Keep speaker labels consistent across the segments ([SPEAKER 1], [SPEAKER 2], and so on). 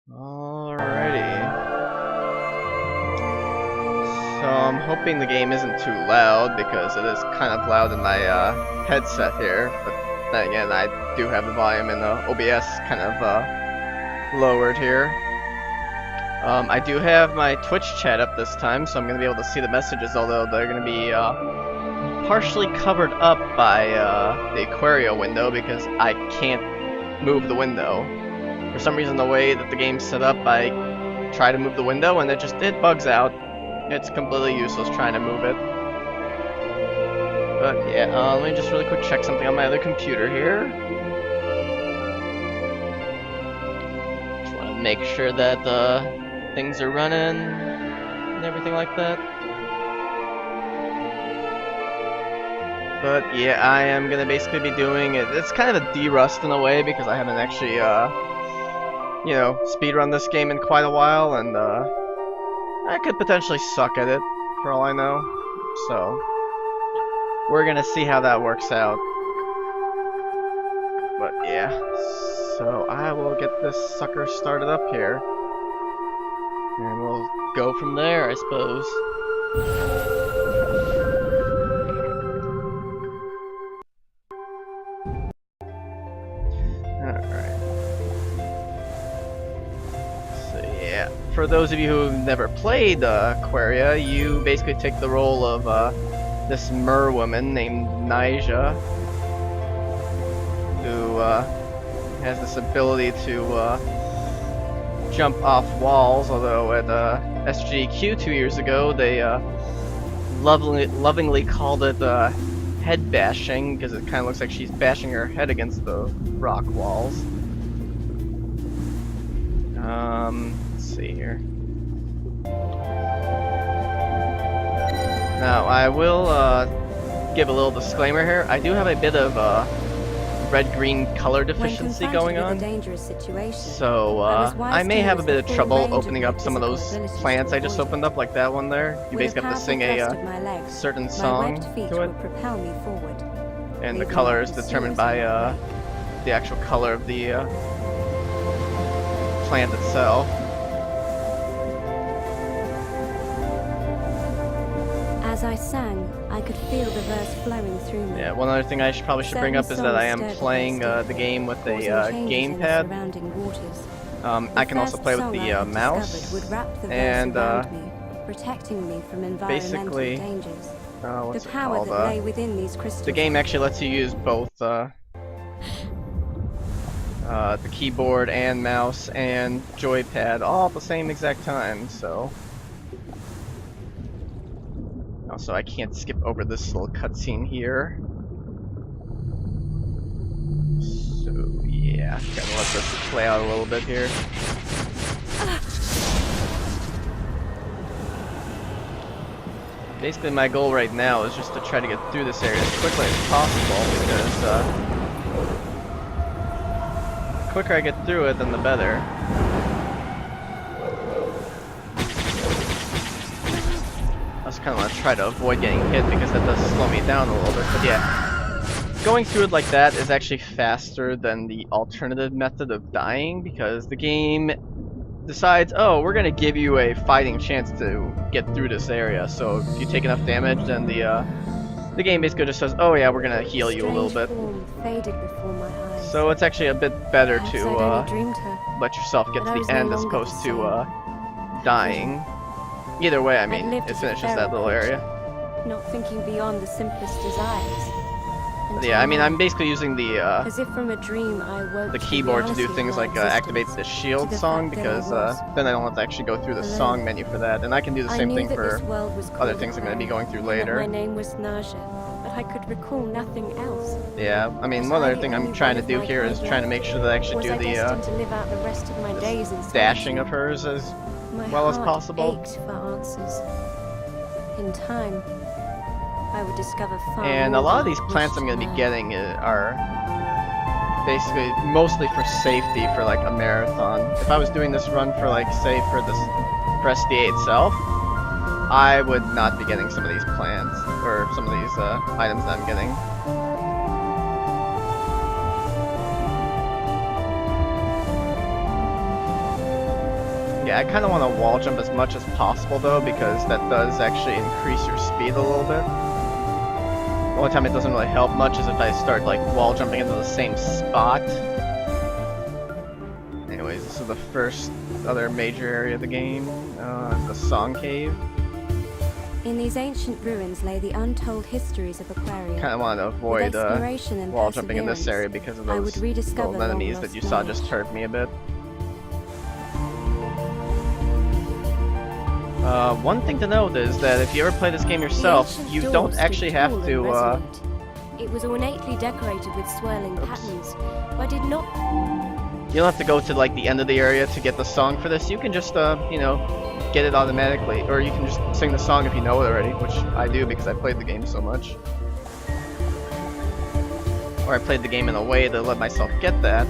[SPEAKER 1] Alrighty. So I'm hoping the game isn't too loud because it is kind of loud in my headset here. But then again, I do have the volume in the OBS kind of lowered here. I do have my Twitch chat up this time, so I'm going to be able to see the messages, although they're going to be partially covered up by the Aquaria window because I can't move the window. For some reason, the way that the game's set up, I try to move the window and it bugs out. It's completely useless trying to move it. But yeah, let me just really quick check something on my other computer here. Just want to make sure that things are running and everything like that. But yeah, I am gonna basically be doing it. It's kind of a de-rust in a way because I haven't actually, you know, speedrun this game in quite a while, and I could potentially suck at it for all I know. So we're gonna see how that works out. But yeah, so I will get this sucker started up here, and we'll go from there, I suppose. For those of you who've never played Aquaria, you basically take the role of this mer woman named Nyjah, who has this ability to jump off walls, although at SGQ 2 years ago they lovingly called it head bashing, because it kind of looks like she's bashing her head against the rock walls. Let's see here. Now, I will give a little disclaimer here. I do have a bit of red-green color deficiency going on, so I may have a bit of trouble opening up some of those plants I just opened up, like that one there. You basically have to sing a certain song to it, and the color is determined by the actual color of the plant itself.
[SPEAKER 2] As I sang, I could feel the verse flowing through me.
[SPEAKER 1] Yeah, one other thing I probably should bring up is that I am playing the game with a gamepad. I can also play with the mouse, and basically, what's it called? The game actually lets you use both the keyboard and mouse and joypad all at the same exact time, so... Also, I can't skip over this little cutscene here. So, yeah, gotta let this play out a little bit here. Basically, my goal right now is just to try to get through this area as quickly as possible, because the quicker I get through it, then the better. I just kind of want to try to avoid getting hit because that does slow me down a little bit, but yeah. Going through it like that is actually faster than the alternative method of dying, because the game decides, oh, we're going to give you a fighting chance to get through this area, so if you take enough damage, then the game basically just says, oh yeah, we're going to heal you a little bit. So it's actually a bit better to let yourself get to the end as opposed to dying. Either way, I mean, it finishes that little area.
[SPEAKER 2] Not thinking beyond the simplest desires.
[SPEAKER 1] But yeah, I mean, I'm basically using the
[SPEAKER 2] as if from a dream I woke
[SPEAKER 1] the keyboard to do things like activate the shield song, because then I don't have to actually go through the song menu for that, and I can do the same thing for other things I'm going to be going through later.
[SPEAKER 2] My name was Nyjah, but I could recall nothing else.
[SPEAKER 1] Yeah, I mean, one other thing I'm trying to do here is trying to make sure that I actually do the dashing of hers as well as possible.
[SPEAKER 2] For answers. In time, I would discover far
[SPEAKER 1] and a lot of these plants I'm going to be getting are basically mostly for safety for like a marathon. If I was doing this run for like, say, for SDA itself, I would not be getting some of these plants, or some of these items that I'm getting. Yeah, I kind of want to wall jump as much as possible though, because that does actually increase your speed a little bit. The only time it doesn't really help much is if I start like wall jumping into the same spot. Anyways, this is the first other major area of the game, the Song Cave.
[SPEAKER 2] In these ancient ruins lay the untold histories of Aquaria.
[SPEAKER 1] Kind of wanted to avoid wall jumping in this area because of those little enemies that you saw just hurt me a bit. One thing to note is that if you ever play this game yourself, you don't actually have to.
[SPEAKER 2] It was ornately decorated with swirling patterns. I did not.
[SPEAKER 1] You don't have to go to like the end of the area to get the song for this. You can just, you know, get it automatically, or you can just sing the song if you know it already, which I do because I played the game so much. Or I played the game in a way to let myself get that.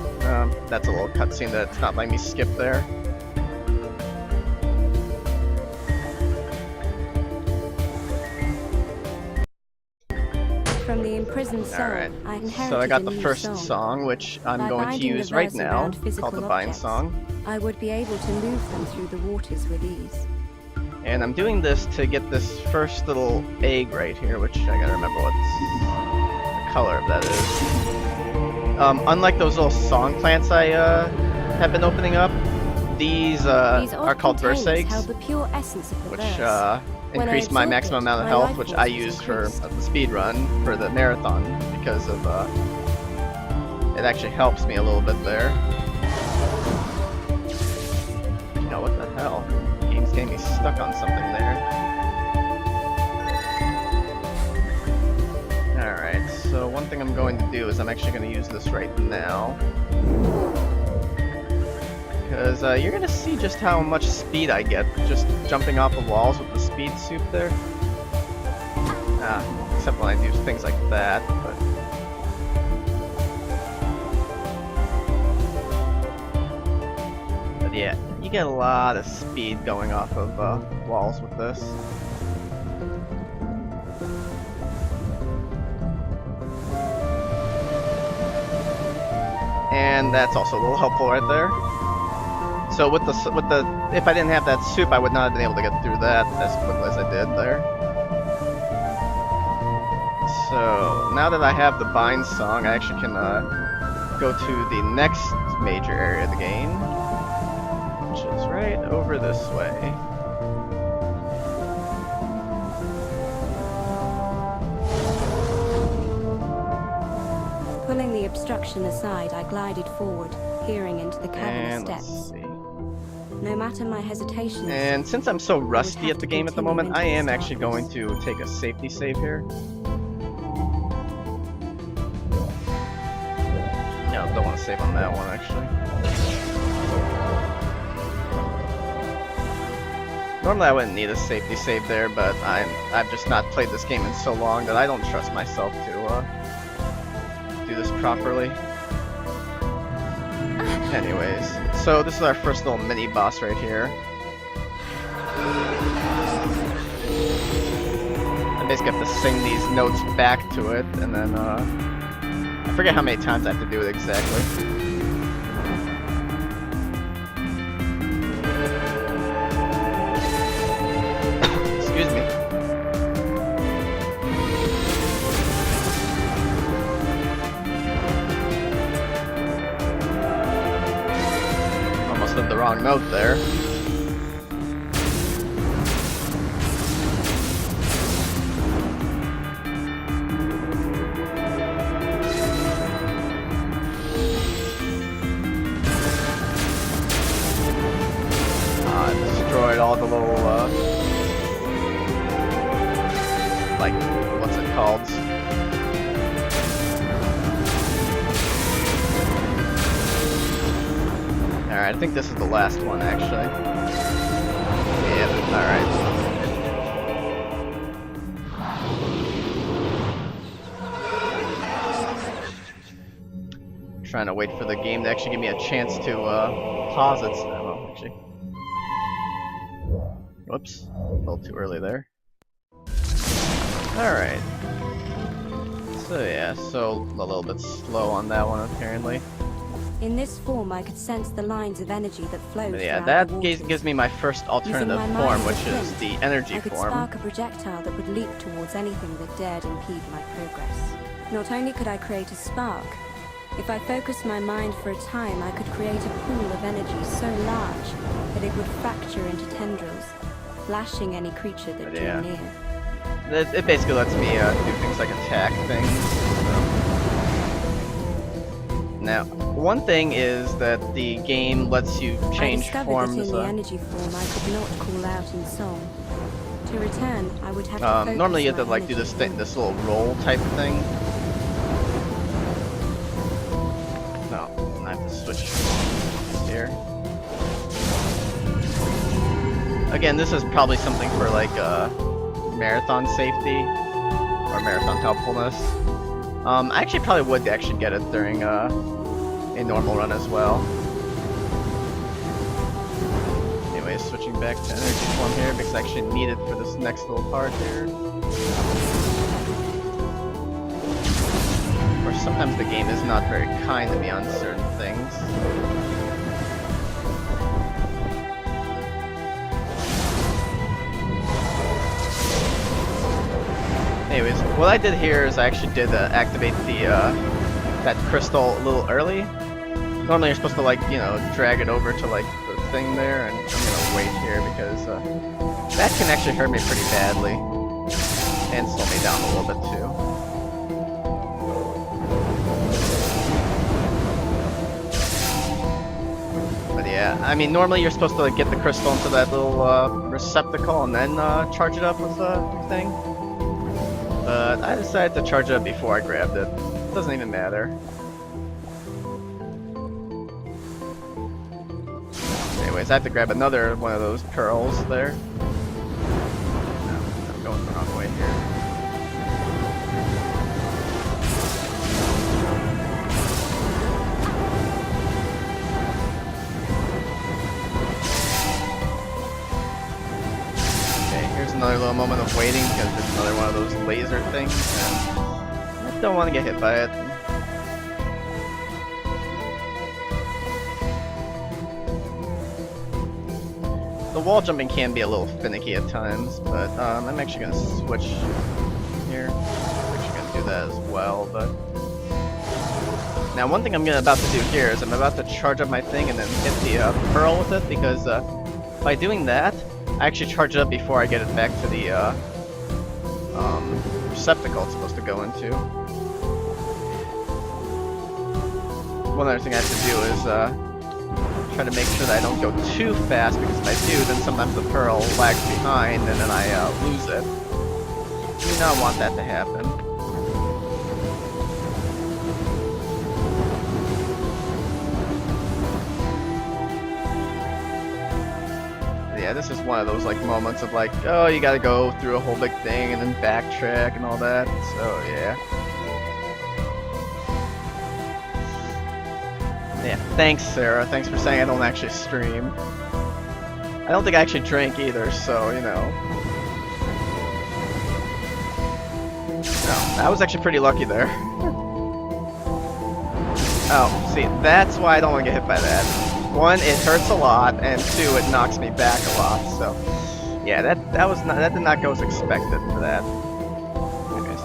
[SPEAKER 1] That's a little cutscene that's not letting me skip there.
[SPEAKER 2] From the imprisoned soul,
[SPEAKER 1] Alright,
[SPEAKER 2] I inherited
[SPEAKER 1] so I got
[SPEAKER 2] a
[SPEAKER 1] the
[SPEAKER 2] new
[SPEAKER 1] first
[SPEAKER 2] song.
[SPEAKER 1] song, which I'm
[SPEAKER 2] By
[SPEAKER 1] going to
[SPEAKER 2] binding the
[SPEAKER 1] use right
[SPEAKER 2] verse
[SPEAKER 1] now,
[SPEAKER 2] around physical
[SPEAKER 1] called the Bind
[SPEAKER 2] objects,
[SPEAKER 1] Song.
[SPEAKER 2] I would be able to move them through the waters with ease.
[SPEAKER 1] And I'm doing this to get this first little egg right here, which I gotta remember what the color of that is. Unlike those little song plants I have been opening up, these are called verse eggs,
[SPEAKER 2] held the pure essence of the
[SPEAKER 1] which
[SPEAKER 2] verse.
[SPEAKER 1] increase my maximum amount of health, which I use for the speedrun for the marathon because of it actually helps me a little bit there. You know, what the hell? The game's getting me stuck on something there. Alright, so one thing I'm going to do is I'm actually going to use this right now. Because you're going to see just how much speed I get just jumping off of walls with the speed soup there. Except when I do things like that, but yeah, you get a lot of speed going off of walls with this. And that's also a little helpful right there. So with the if I didn't have that soup, I would not have been able to get through that as quickly as I did there. So now that I have the bind song, I actually can go to the next major area of the game, which is right over this way.
[SPEAKER 2] Pulling the obstruction aside, I glided forward, peering into the cavern steps. No matter my hesitations.
[SPEAKER 1] And since I'm so rusty at the game at the moment, I am actually going to take a safety save here. No, don't want to save on that one actually. Normally I wouldn't need a safety save there, but I've just not played this game in so long that I don't trust myself to do this properly. Anyways, so this is our first little mini boss right here. I basically have to sing these notes back to it, and then I forget how many times I have to do it exactly. Excuse me. Almost hit the wrong note there. Destroyed all the little, like, what's it called? Alright, I think this is the last one, actually. Yep, alright. Trying to wait for the game to actually give me a chance to pause it. Well, actually. Whoops, a little too early there. Alright. So yeah, so a little bit slow on that one apparently.
[SPEAKER 2] In this form, I could sense the lines of energy that flowed.
[SPEAKER 1] But yeah,
[SPEAKER 2] throughout
[SPEAKER 1] that
[SPEAKER 2] the waters.
[SPEAKER 1] gives me my first alternative
[SPEAKER 2] Using my
[SPEAKER 1] form,
[SPEAKER 2] mind
[SPEAKER 1] which
[SPEAKER 2] as a
[SPEAKER 1] is
[SPEAKER 2] flint,
[SPEAKER 1] the energy
[SPEAKER 2] I could
[SPEAKER 1] form.
[SPEAKER 2] spark a projectile that would leap towards anything that dared impede my progress. Not only could I create a spark, if I focused my mind for a time, I could create a pool of energy so large that it would fracture into tendrils, lashing any creature that drew near.
[SPEAKER 1] It basically lets me do things like attack things. Now, one thing is that the game lets you change forms.
[SPEAKER 2] I discovered that in the energy form I could not call out in song. To return, I would have to focus
[SPEAKER 1] normally you have to
[SPEAKER 2] my
[SPEAKER 1] like do this thing, this little roll type thing. No, I have to switch here. Again, this is probably something for like marathon safety or marathon helpfulness. I actually probably would actually get it during a normal run as well. Anyways, switching back to energy form here because I actually need it for this next little part here. Of course, sometimes the game is not very kind to me on certain things. Anyways, what I did here is I actually did activate the that crystal a little early. Normally you're supposed to like, you know, drag it over to like the thing there, and I'm gonna wait here because that can actually hurt me pretty badly and slow me down a little bit too. But yeah, I mean normally you're supposed to like get the crystal into that little receptacle and then charge it up with the thing. But I decided to charge it up before I grabbed it. It doesn't even matter. Anyways, I have to grab another one of those pearls there. No, I'm going the wrong way here. Okay, here's another little moment of waiting because it's another one of those laser things. And I don't want to get hit by it. The wall jumping can be a little finicky at times, but I'm actually going to switch here. I'm actually going to do that as well, but... Now one thing I'm about to do here is I'm about to charge up my thing and then hit the pearl with it, because by doing that, I actually charge it up before I get it back to the receptacle it's supposed to go into. One other thing I have to do is try to make sure that I don't go too fast, because if I do, then sometimes the pearl lags behind and then I lose it. Do not want that to happen. Yeah, this is one of those like moments of like, oh, you gotta go through a whole big thing and then backtrack and all that, so yeah. Yeah, thanks Sarah, thanks for saying I don't actually stream. I don't think I actually drank either, so, you know. No, I was actually pretty lucky there. Oh, see, that's why I don't want to get hit by that. One, it hurts a lot, and two, it knocks me back a lot, so... Yeah, that did not go as expected for that. Anyways.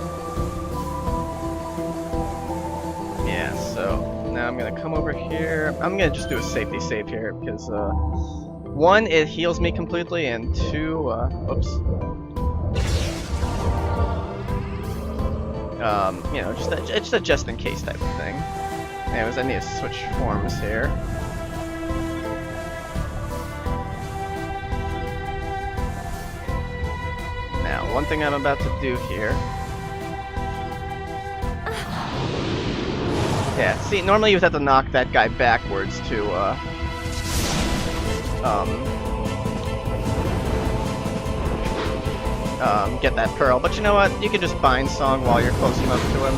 [SPEAKER 1] Yeah, so... Now I'm gonna come over here. I'm gonna just do a safety save here because one, it heals me completely, and two, oops. You know, just a just in case type of thing. Anyways, I need to switch forms here. Now, one thing I'm about to do here. Yeah, see, normally you would have to knock that guy backwards to, get that pearl. But you know what? You can just bind song while you're close enough to him.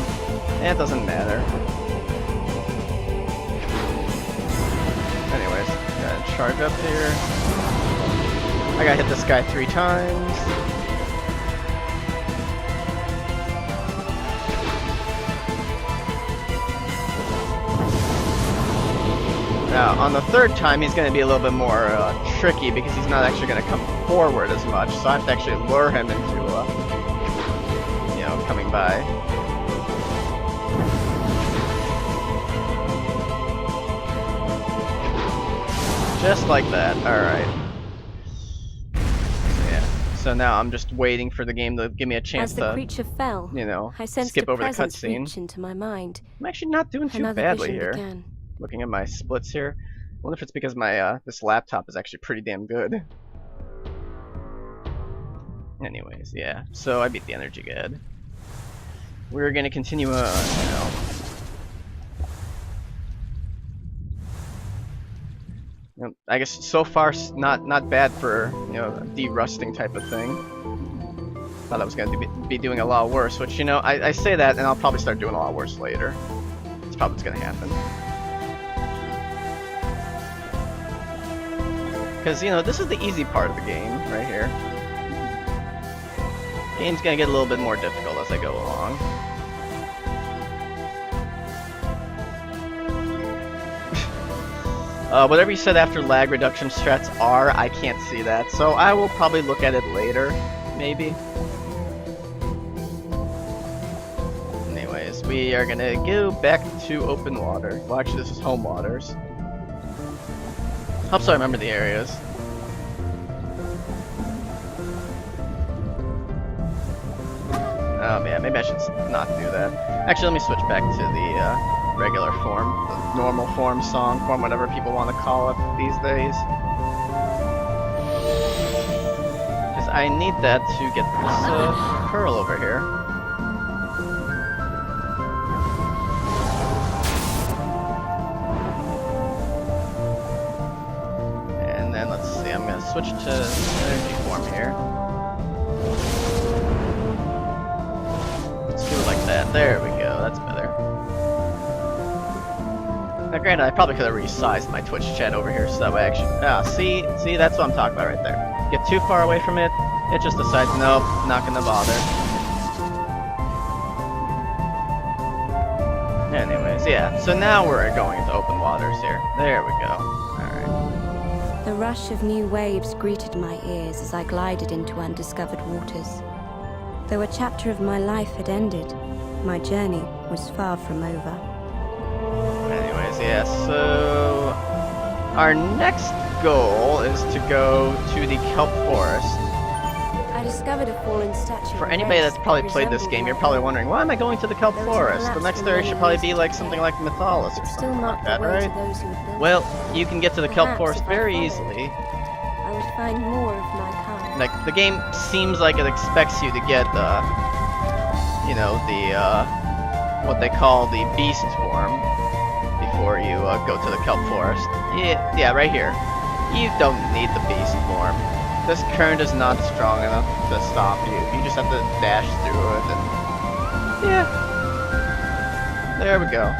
[SPEAKER 1] And it doesn't matter. Anyways, gotta charge up here. I gotta hit this guy 3 times. Now, on the third time, he's going to be a little bit more tricky because he's not actually going to come forward as much, so I have to actually lure him into, you know, coming by. Just like that. Alright. So now I'm just waiting for the game to give me a chance
[SPEAKER 2] As the creature fell,
[SPEAKER 1] you know,
[SPEAKER 2] I sensed
[SPEAKER 1] skip
[SPEAKER 2] a
[SPEAKER 1] over the
[SPEAKER 2] presence
[SPEAKER 1] cutscene.
[SPEAKER 2] reach into my mind.
[SPEAKER 1] I'm actually not doing too
[SPEAKER 2] Another
[SPEAKER 1] badly
[SPEAKER 2] vision
[SPEAKER 1] here.
[SPEAKER 2] began.
[SPEAKER 1] Looking at my splits here. I wonder if it's because my this laptop is actually pretty damn good. Anyways, yeah. So I beat the energy god. We're gonna continue on, you know. I guess so far not bad for, you know, a de-rusting type of thing. Thought I was going to be doing a lot worse, which, you know, I say that and I'll probably start doing a lot worse later. That's probably what's going to happen. Because, you know, this is the easy part of the game right here. Game's going to get a little bit more difficult as I go along. Whatever you said after lag reduction strats are, I can't see that, so I will probably look at it later, maybe. Anyways, we are gonna go back to open water. Well, actually, this is home waters. Hope so I remember the areas. Oh man, maybe I should not do that. Actually, let me switch back to the regular form, the normal form, song form, whatever people want to call it these days. Because I need that to get this pearl over here. And then let's see, I'm going to switch to energy form here. Let's do it like that. There we go, that's better. Now, granted, I probably could have resized my Twitch chat over here so that way actually... see, that's what I'm talking about right there. Get too far away from it, it just decides, nope, not gonna bother. Anyways, yeah, so now we're going into open waters here. There we go. Alright.
[SPEAKER 2] The rush of new waves greeted my ears as I glided into undiscovered waters. Though a chapter of my life had ended, my journey was far from over.
[SPEAKER 1] Anyways, yeah, so our next goal is to go to the kelp forest.
[SPEAKER 2] I discovered a fallen statue.
[SPEAKER 1] For anybody that's probably played this game, you're probably wondering, why am I going to the kelp forest? The next area should probably be like something like Mythalis or something like that, right? Well, you can get to the kelp forest very easily.
[SPEAKER 2] I would find more of my kind.
[SPEAKER 1] Like, the game seems like it expects you to get, you know, the, what they call the beast form before you go to the kelp forest. Yeah, right here. You don't need the beast form. This current is not strong enough to stop you. You just have to dash through it and... yeah. There we go.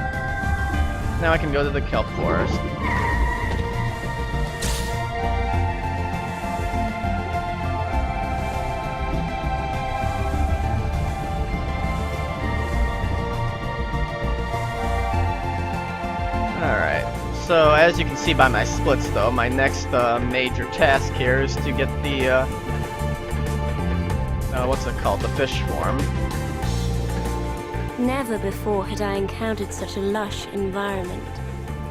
[SPEAKER 1] Now I can go to the kelp forest. Alright, so as you can see by my splits though, my next major task here is to get the, what's it called, the fish form.
[SPEAKER 2] Never before had I encountered such a lush environment.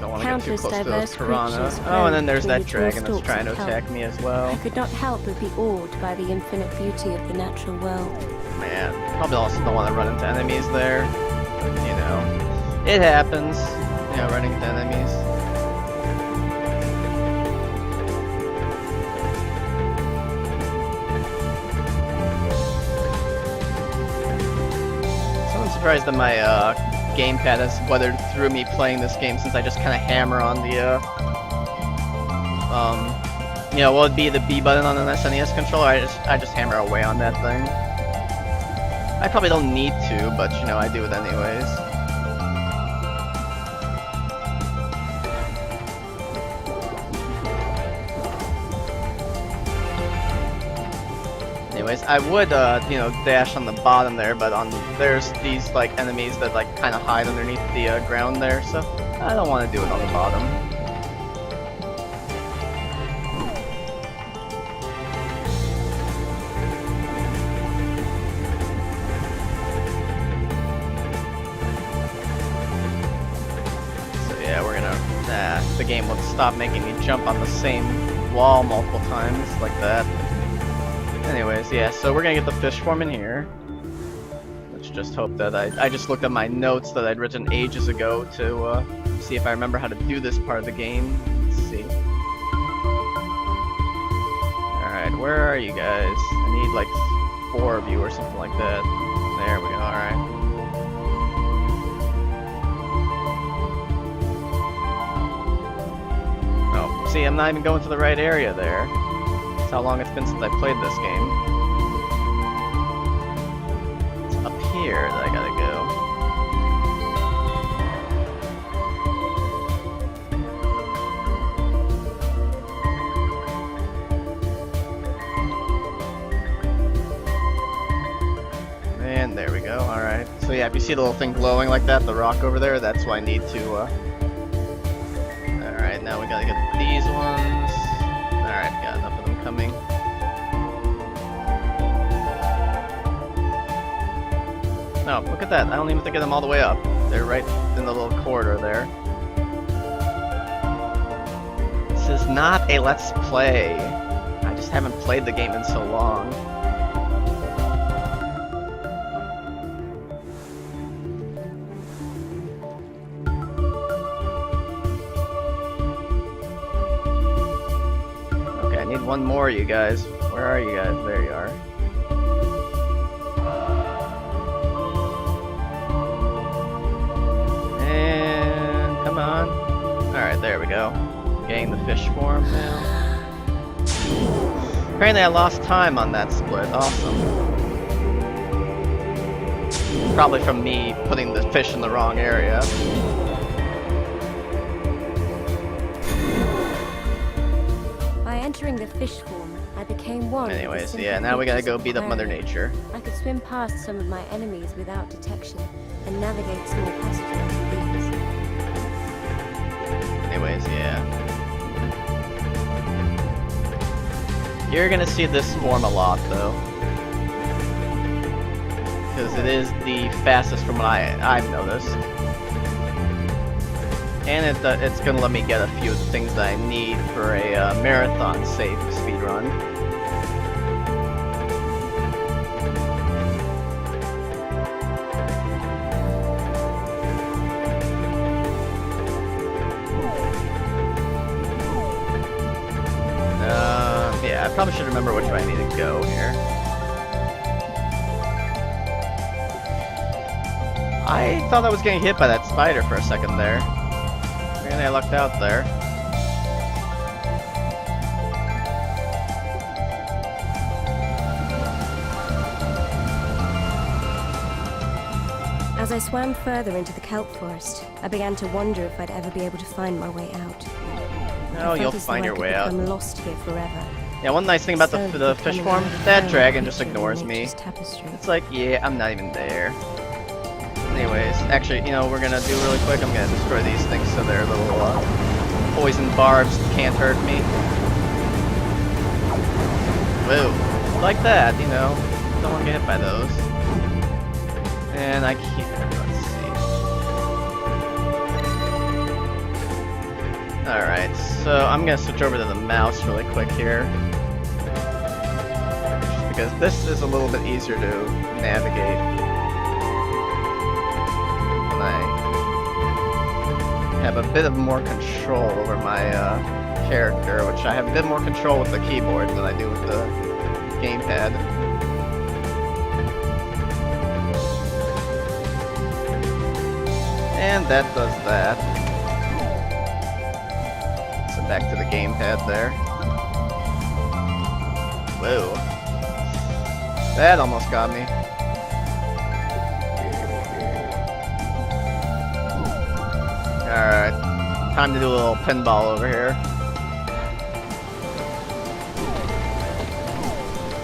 [SPEAKER 1] Don't want to get too
[SPEAKER 2] Countless
[SPEAKER 1] close to
[SPEAKER 2] diverse
[SPEAKER 1] those piranha.
[SPEAKER 2] creatures
[SPEAKER 1] Oh, and then there's
[SPEAKER 2] roamed
[SPEAKER 1] that
[SPEAKER 2] between the
[SPEAKER 1] dragon that's
[SPEAKER 2] stalks
[SPEAKER 1] trying to
[SPEAKER 2] of kelp.
[SPEAKER 1] attack me as well.
[SPEAKER 2] I could not help but be awed by the infinite beauty of the natural world.
[SPEAKER 1] Man, probably also don't want to run into enemies there. But, you know, it happens. You know, running into enemies. So I'm surprised that my gamepad has weathered through me playing this game, since I just kind of hammer on the you know, what would be the B button on an SNES controller? I just hammer away on that thing. I probably don't need to, but you know, I do it anyways. Anyways, I would, you know, dash on the bottom there, but there's these, like, enemies that, like, kind of hide underneath the ground there, so I don't want to do it on the bottom. stop making me jump on the same wall multiple times like that. Anyways, yeah, so we're gonna get the fish form in here. Let's just hope that I just looked at my notes that I'd written ages ago to see if I remember how to do this part of the game. Let's see. Alright, where are you guys? I need like 4 of you or something like that. There we go, alright. Oh, see, I'm not even going to the right area there. That's how long it's been since I played this game. It's up here that I gotta go. And there we go, alright. So yeah, if you see the little thing glowing like that, the rock over there, that's what I need to, Alright, now we gotta get these ones. Alright, got enough of them coming. No, look at that, I don't even have to get them all the way up. They're right in the little corridor there. This is not a let's play. I just haven't played the game in so long. One more, you guys. Where are you guys? There you are. And come on. Alright, there we go. Getting the fish form now. Apparently I lost time on that split. Awesome. Probably from me putting the fish in the wrong area.
[SPEAKER 2] Entering the fish form, I became one.
[SPEAKER 1] Anyways, yeah, now we gotta go beat up Mother Nature.
[SPEAKER 2] I could swim past some of my enemies without detection and navigate small passageways with ease.
[SPEAKER 1] Anyways, yeah. You're gonna see this form a lot, though. Because it is the fastest from what I've noticed. And it's gonna let me get a few of the things that I need for a marathon safe speedrun. Yeah, I probably should remember which way I need to go here. I thought I was getting hit by that spider for a second there. I lucked out there.
[SPEAKER 2] As I swam further into the kelp forest, I began to wonder if I'd ever be able to find my way out.
[SPEAKER 1] No, you'll find your way out.
[SPEAKER 2] I'm lost here forever.
[SPEAKER 1] Yeah, one nice thing about the fish form, that dragon just ignores me. It's like, yeah, I'm not even there. Anyways, actually, you know, we're gonna do really quick. I'm gonna destroy these things so their little poison barbs can't hurt me. Whoa, like that, you know. Don't want to get hit by those. And I can't. Let's see. All right, so I'm gonna switch over to the mouse really quick here, just because this is a little bit easier to navigate. I have a bit of more control over my character, which I have a bit more control with the keyboard than I do with the gamepad. And that does that. So back to the gamepad there. Whoa. That almost got me. Alright, time to do a little pinball over here.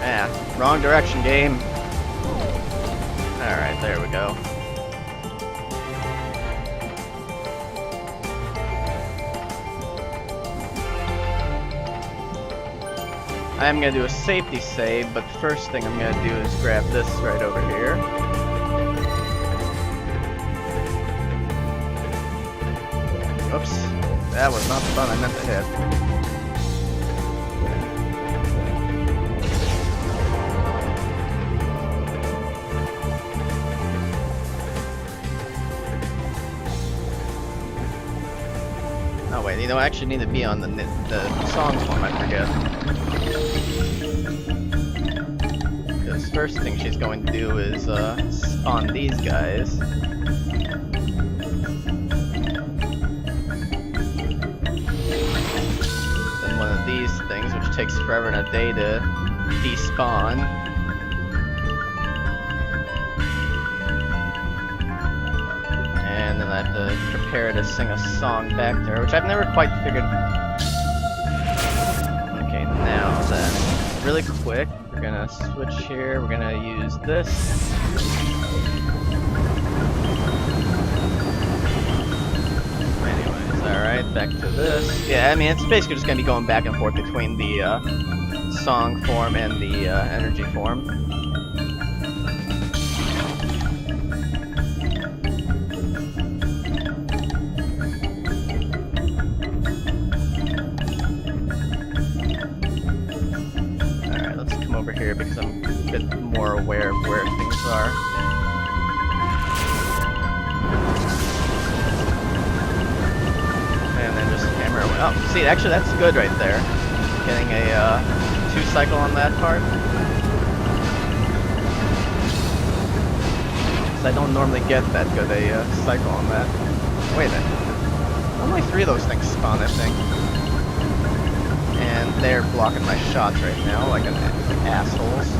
[SPEAKER 1] Yeah, wrong direction, game. Alright, there we go. I'm gonna do a safety save, but first thing I'm gonna do is grab this right over here. Oops. That was not the button I meant to hit. Oh wait, you know, I actually need to be on the song form, I forget. Because first thing she's going to do is spawn these guys. Then one of these things, which takes forever and a day to despawn. And then I have to prepare to sing a song back to her, which I've never quite figured. Okay, now then, really quick, we're gonna switch here. We're gonna use this. Anyways, alright, back to this. Yeah, I mean, it's basically just gonna be going back and forth between the song form and the energy form. Here because I'm a bit more aware of where things are. And then just hammer away. Oh, see, actually that's good right there. Getting a 2-cycle on that part. Because I don't normally get that good a cycle on that. Wait a minute. Only 3 of those things spawn, I think. And they're blocking my shots right now, like an assholes.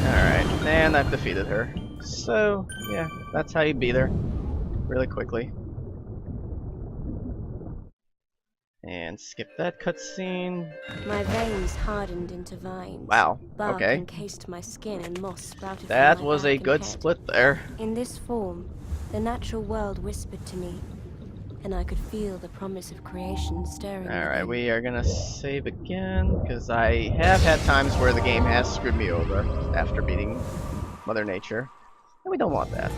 [SPEAKER 1] Alright, and I've defeated her. So, yeah, that's how you beat her. Really quickly. And skip that cutscene.
[SPEAKER 2] My veins hardened into vines.
[SPEAKER 1] Wow,
[SPEAKER 2] Bark
[SPEAKER 1] okay.
[SPEAKER 2] encased my skin and moss sprouted
[SPEAKER 1] That
[SPEAKER 2] from my
[SPEAKER 1] was a
[SPEAKER 2] back and
[SPEAKER 1] good
[SPEAKER 2] head.
[SPEAKER 1] split there.
[SPEAKER 2] In this form, the natural world whispered to me, and I could feel the promise of creation stirring.
[SPEAKER 1] Alright, we are gonna save again, because I have had times where the game has screwed me over after beating Mother Nature, and we don't want that.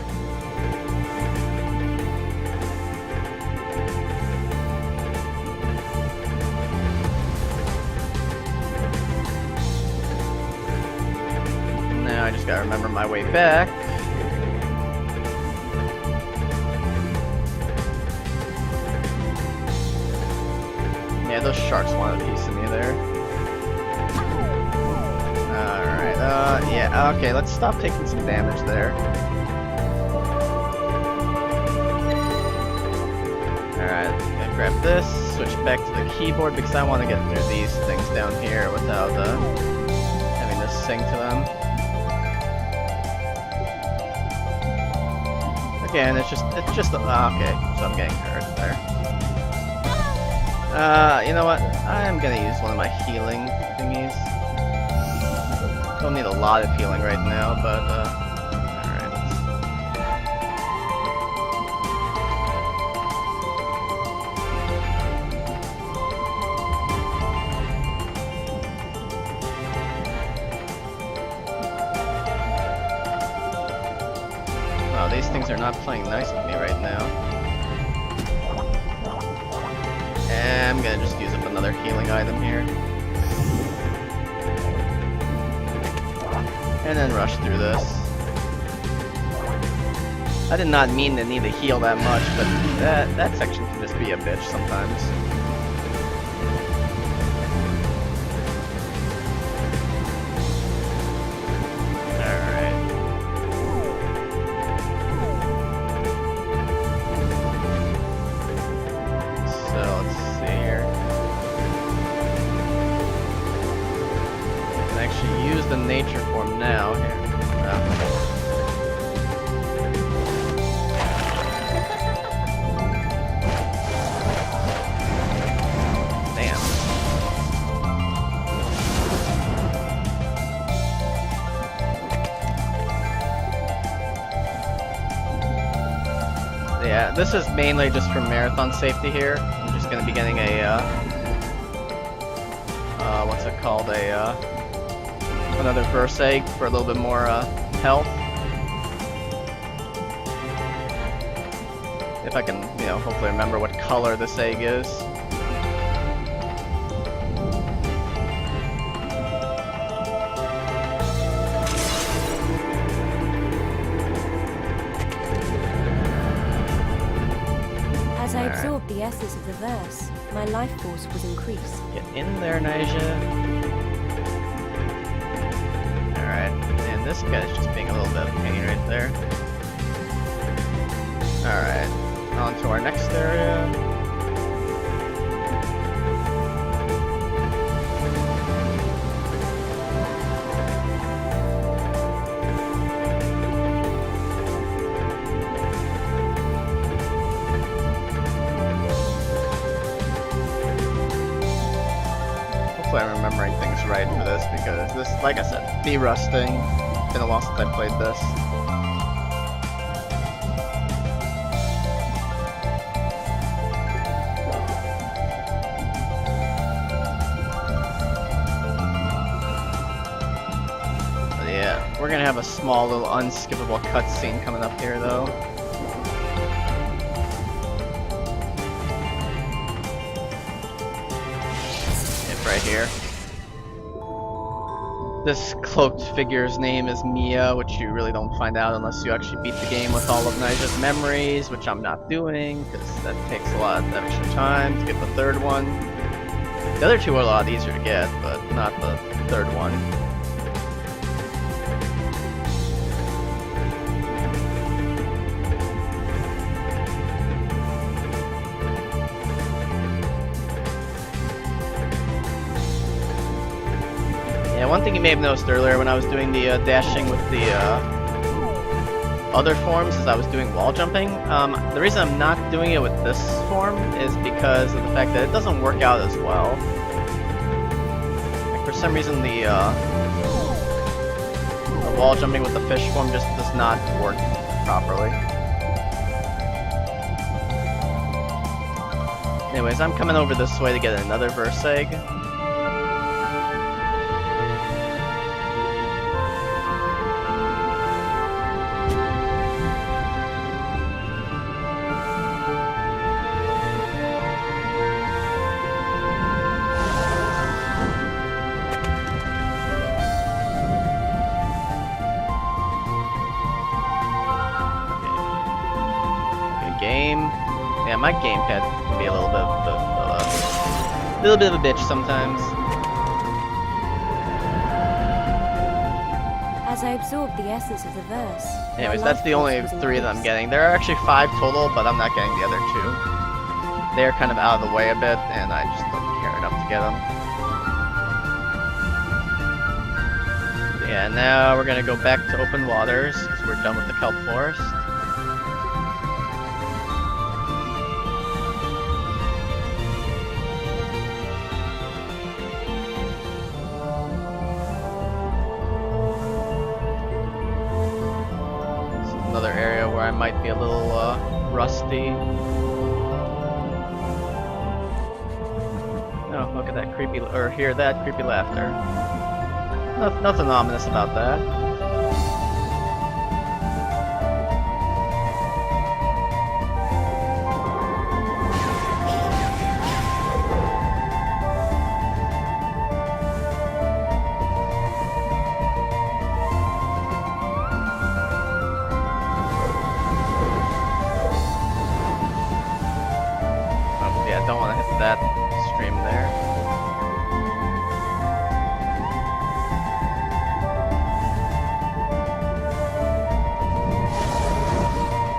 [SPEAKER 1] Now I just gotta remember my way back. Yeah, those sharks want a piece of me there. Alright, yeah, okay, let's stop taking some damage there. Alright, gonna grab this, switch back to the keyboard because I want to get through these things down here without having to sing to them. Again, it's just, okay, so I'm getting hurt there. You know what? I'm gonna use one of my healing thingies. Don't need a lot of healing right now, but, alright. Wow, these things are not playing nice with me right now. I'm gonna just use up another healing item here. And then rush through this. I did not mean to need to heal that much, but that section can just be a bitch sometimes. The nature form now here. Damn. Yeah, this is mainly just for marathon safety here. I'm just gonna be getting a what's it called? Another verse egg for a little bit more health. If I can, you know, hopefully remember what color this egg is.
[SPEAKER 2] As I absorbed the essence of the verse, my life force was increased.
[SPEAKER 1] Get in there, Nyjah. Alright, and this guy's just being a little bit of a pain right there. Alright, on to our next area. Hopefully I'm remembering things right for this, because this, like I said, de-rusting. Been a while since I played this. But yeah, we're gonna have a small little unskippable cutscene coming up here though. Right here. This cloaked figure's name is Mia, which you really don't find out unless you actually beat the game with all of Nyjah's memories, which I'm not doing, because that takes a lot of extra time to get the third one. The other two are a lot easier to get, but not the third one. Yeah, one thing you may have noticed earlier when I was doing the dashing with the other forms is I was doing wall jumping. The reason I'm not doing it with this form is because of the fact that it doesn't work out as well. Like for some reason the wall jumping with the fish form just does not work properly. Anyways, I'm coming over this way to get another verse egg. Game. Yeah, my gamepad can be a little bit of a bitch sometimes.
[SPEAKER 2] As I absorbed the essence of the verse.
[SPEAKER 1] Anyways, that's the only three that I'm getting. There are actually 5 total, but I'm not getting the other 2. They're kind of out of the way a bit, and I just don't care enough to get them. Yeah, now we're gonna go back to open waters, because we're done with the kelp forest. Another area where I might be a little rusty. Oh, look at that creepy, or hear that creepy laughter. Nothing ominous about that. Don't want to hit that stream there.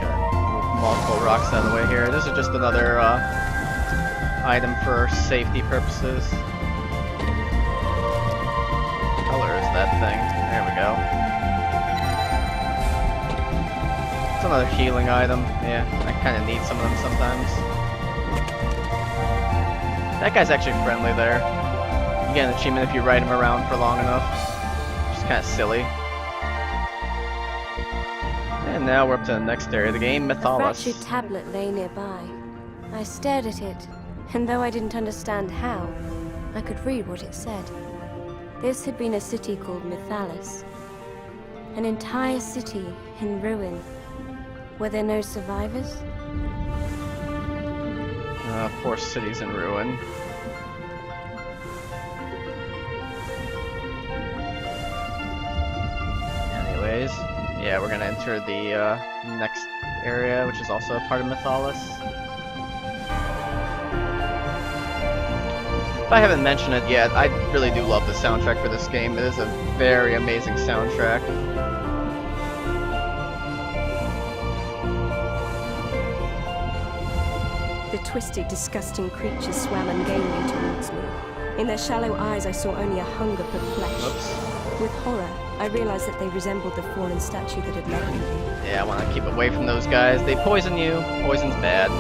[SPEAKER 1] Gotta move multiple rocks out of the way here. This is just another item for safety purposes. What color is that thing? There we go. It's another healing item. Yeah, I kind of need some of them sometimes. That guy's actually friendly there. You get an achievement if you ride him around for long enough. Just kind of silly. And now we're up to the next area of the game,
[SPEAKER 2] A
[SPEAKER 1] Mythalis.
[SPEAKER 2] fractured tablet lay nearby. I stared at it, and though I didn't understand how, I could read what it said. This had been a city called Mythalis. An entire city in ruin. Were there no survivors?
[SPEAKER 1] Of course, city's in ruin. Anyways, yeah, we're gonna enter the next area, which is also a part of Mythalis. If I haven't mentioned it yet, I really do love the soundtrack for this game. It is a very amazing soundtrack.
[SPEAKER 2] The twisted, disgusting creatures swam ungainly towards me. In their shallow eyes I saw only a hunger for flesh.
[SPEAKER 1] Oops.
[SPEAKER 2] With horror, I realized that they resembled the fallen statue that had led me here.
[SPEAKER 1] Yeah, I want to keep away from those guys. They poison you. Poison's bad.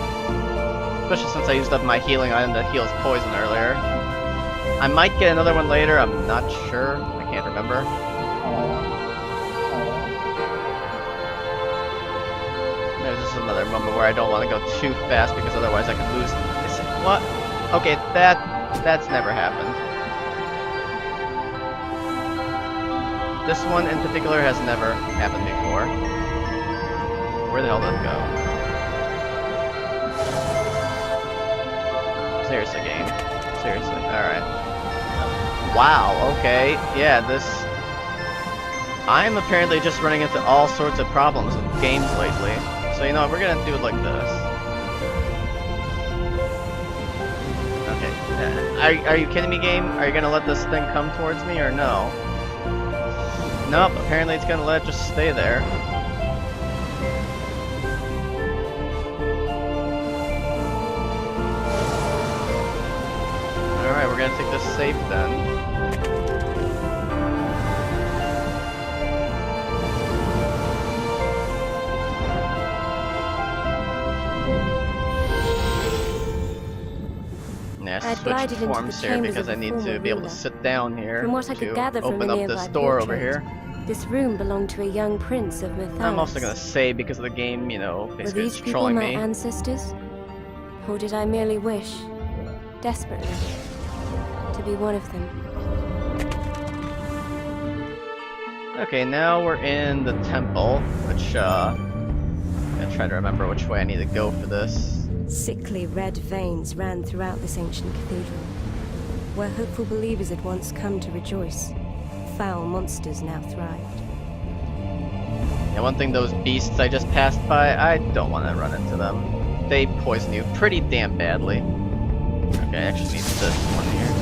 [SPEAKER 1] Especially since I used up my healing item that heals poison earlier. I might get another one later, I'm not sure. I can't remember. There's just another moment where I don't want to go too fast because otherwise I could lose. What? Okay, that's never happened. This one in particular has never happened before. Where the hell did it go? Seriously, game. Seriously. Alright. Wow, okay. Yeah, this... I'm apparently just running into all sorts of problems with games lately. So you know what, we're gonna do it like this. Okay. Are you kidding me, game? Are you gonna let this thing come towards me or no? Nope, apparently it's gonna let it just stay there. Alright, we're gonna take this safe then. Yeah,
[SPEAKER 2] I
[SPEAKER 1] switch
[SPEAKER 2] glided into the
[SPEAKER 1] forms here
[SPEAKER 2] chambers
[SPEAKER 1] because
[SPEAKER 2] of
[SPEAKER 1] I
[SPEAKER 2] the
[SPEAKER 1] need to
[SPEAKER 2] former
[SPEAKER 1] be able to
[SPEAKER 2] ruler.
[SPEAKER 1] sit down here
[SPEAKER 2] From what I could
[SPEAKER 1] to
[SPEAKER 2] gather from
[SPEAKER 1] open
[SPEAKER 2] the
[SPEAKER 1] up
[SPEAKER 2] nearby
[SPEAKER 1] this door over
[SPEAKER 2] portrait,
[SPEAKER 1] here.
[SPEAKER 2] this room belonged to a young prince of Mythalis.
[SPEAKER 1] I'm also gonna save because of the game, you know,
[SPEAKER 2] Were
[SPEAKER 1] basically
[SPEAKER 2] these
[SPEAKER 1] it's
[SPEAKER 2] people
[SPEAKER 1] trolling
[SPEAKER 2] my
[SPEAKER 1] me.
[SPEAKER 2] ancestors? Or did I merely wish, desperately, to be one of them?
[SPEAKER 1] Okay, now we're in the temple, which, I'm gonna try to remember which way I need to go for this.
[SPEAKER 2] Sickly red veins ran throughout this ancient cathedral, where hopeful believers had once come to rejoice. Foul monsters now thrived.
[SPEAKER 1] Yeah, one thing, those beasts I just passed by, I don't want to run into them. They poison you pretty damn badly. Okay, I actually need this one here.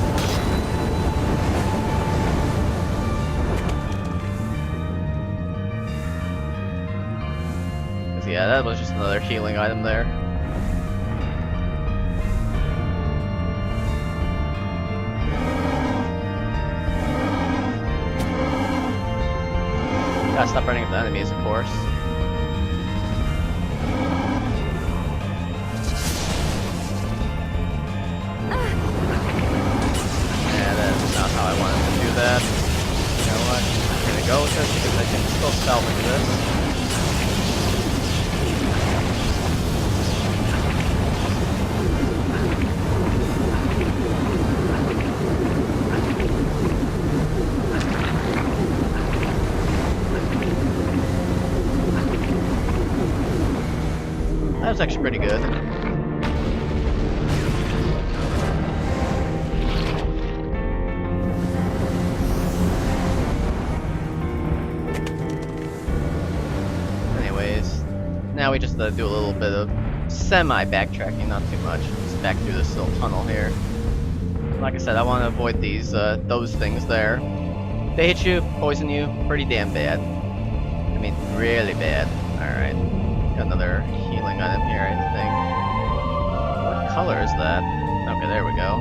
[SPEAKER 1] Yeah, that was just another healing item there. Gotta stop running into enemies, of course. Yeah, that's not how I wanted to do that. You know what? I'm gonna go with this because I can still salvage this. That was actually pretty good. Anyways, now we just do a little bit of semi-backtracking, not too much. Just back through this little tunnel here. Like I said, I want to avoid these, those things there. They hit you, poison you, pretty damn bad. I mean, really bad. Alright. Got another healing item here, I think. What color is that? Okay, there we go.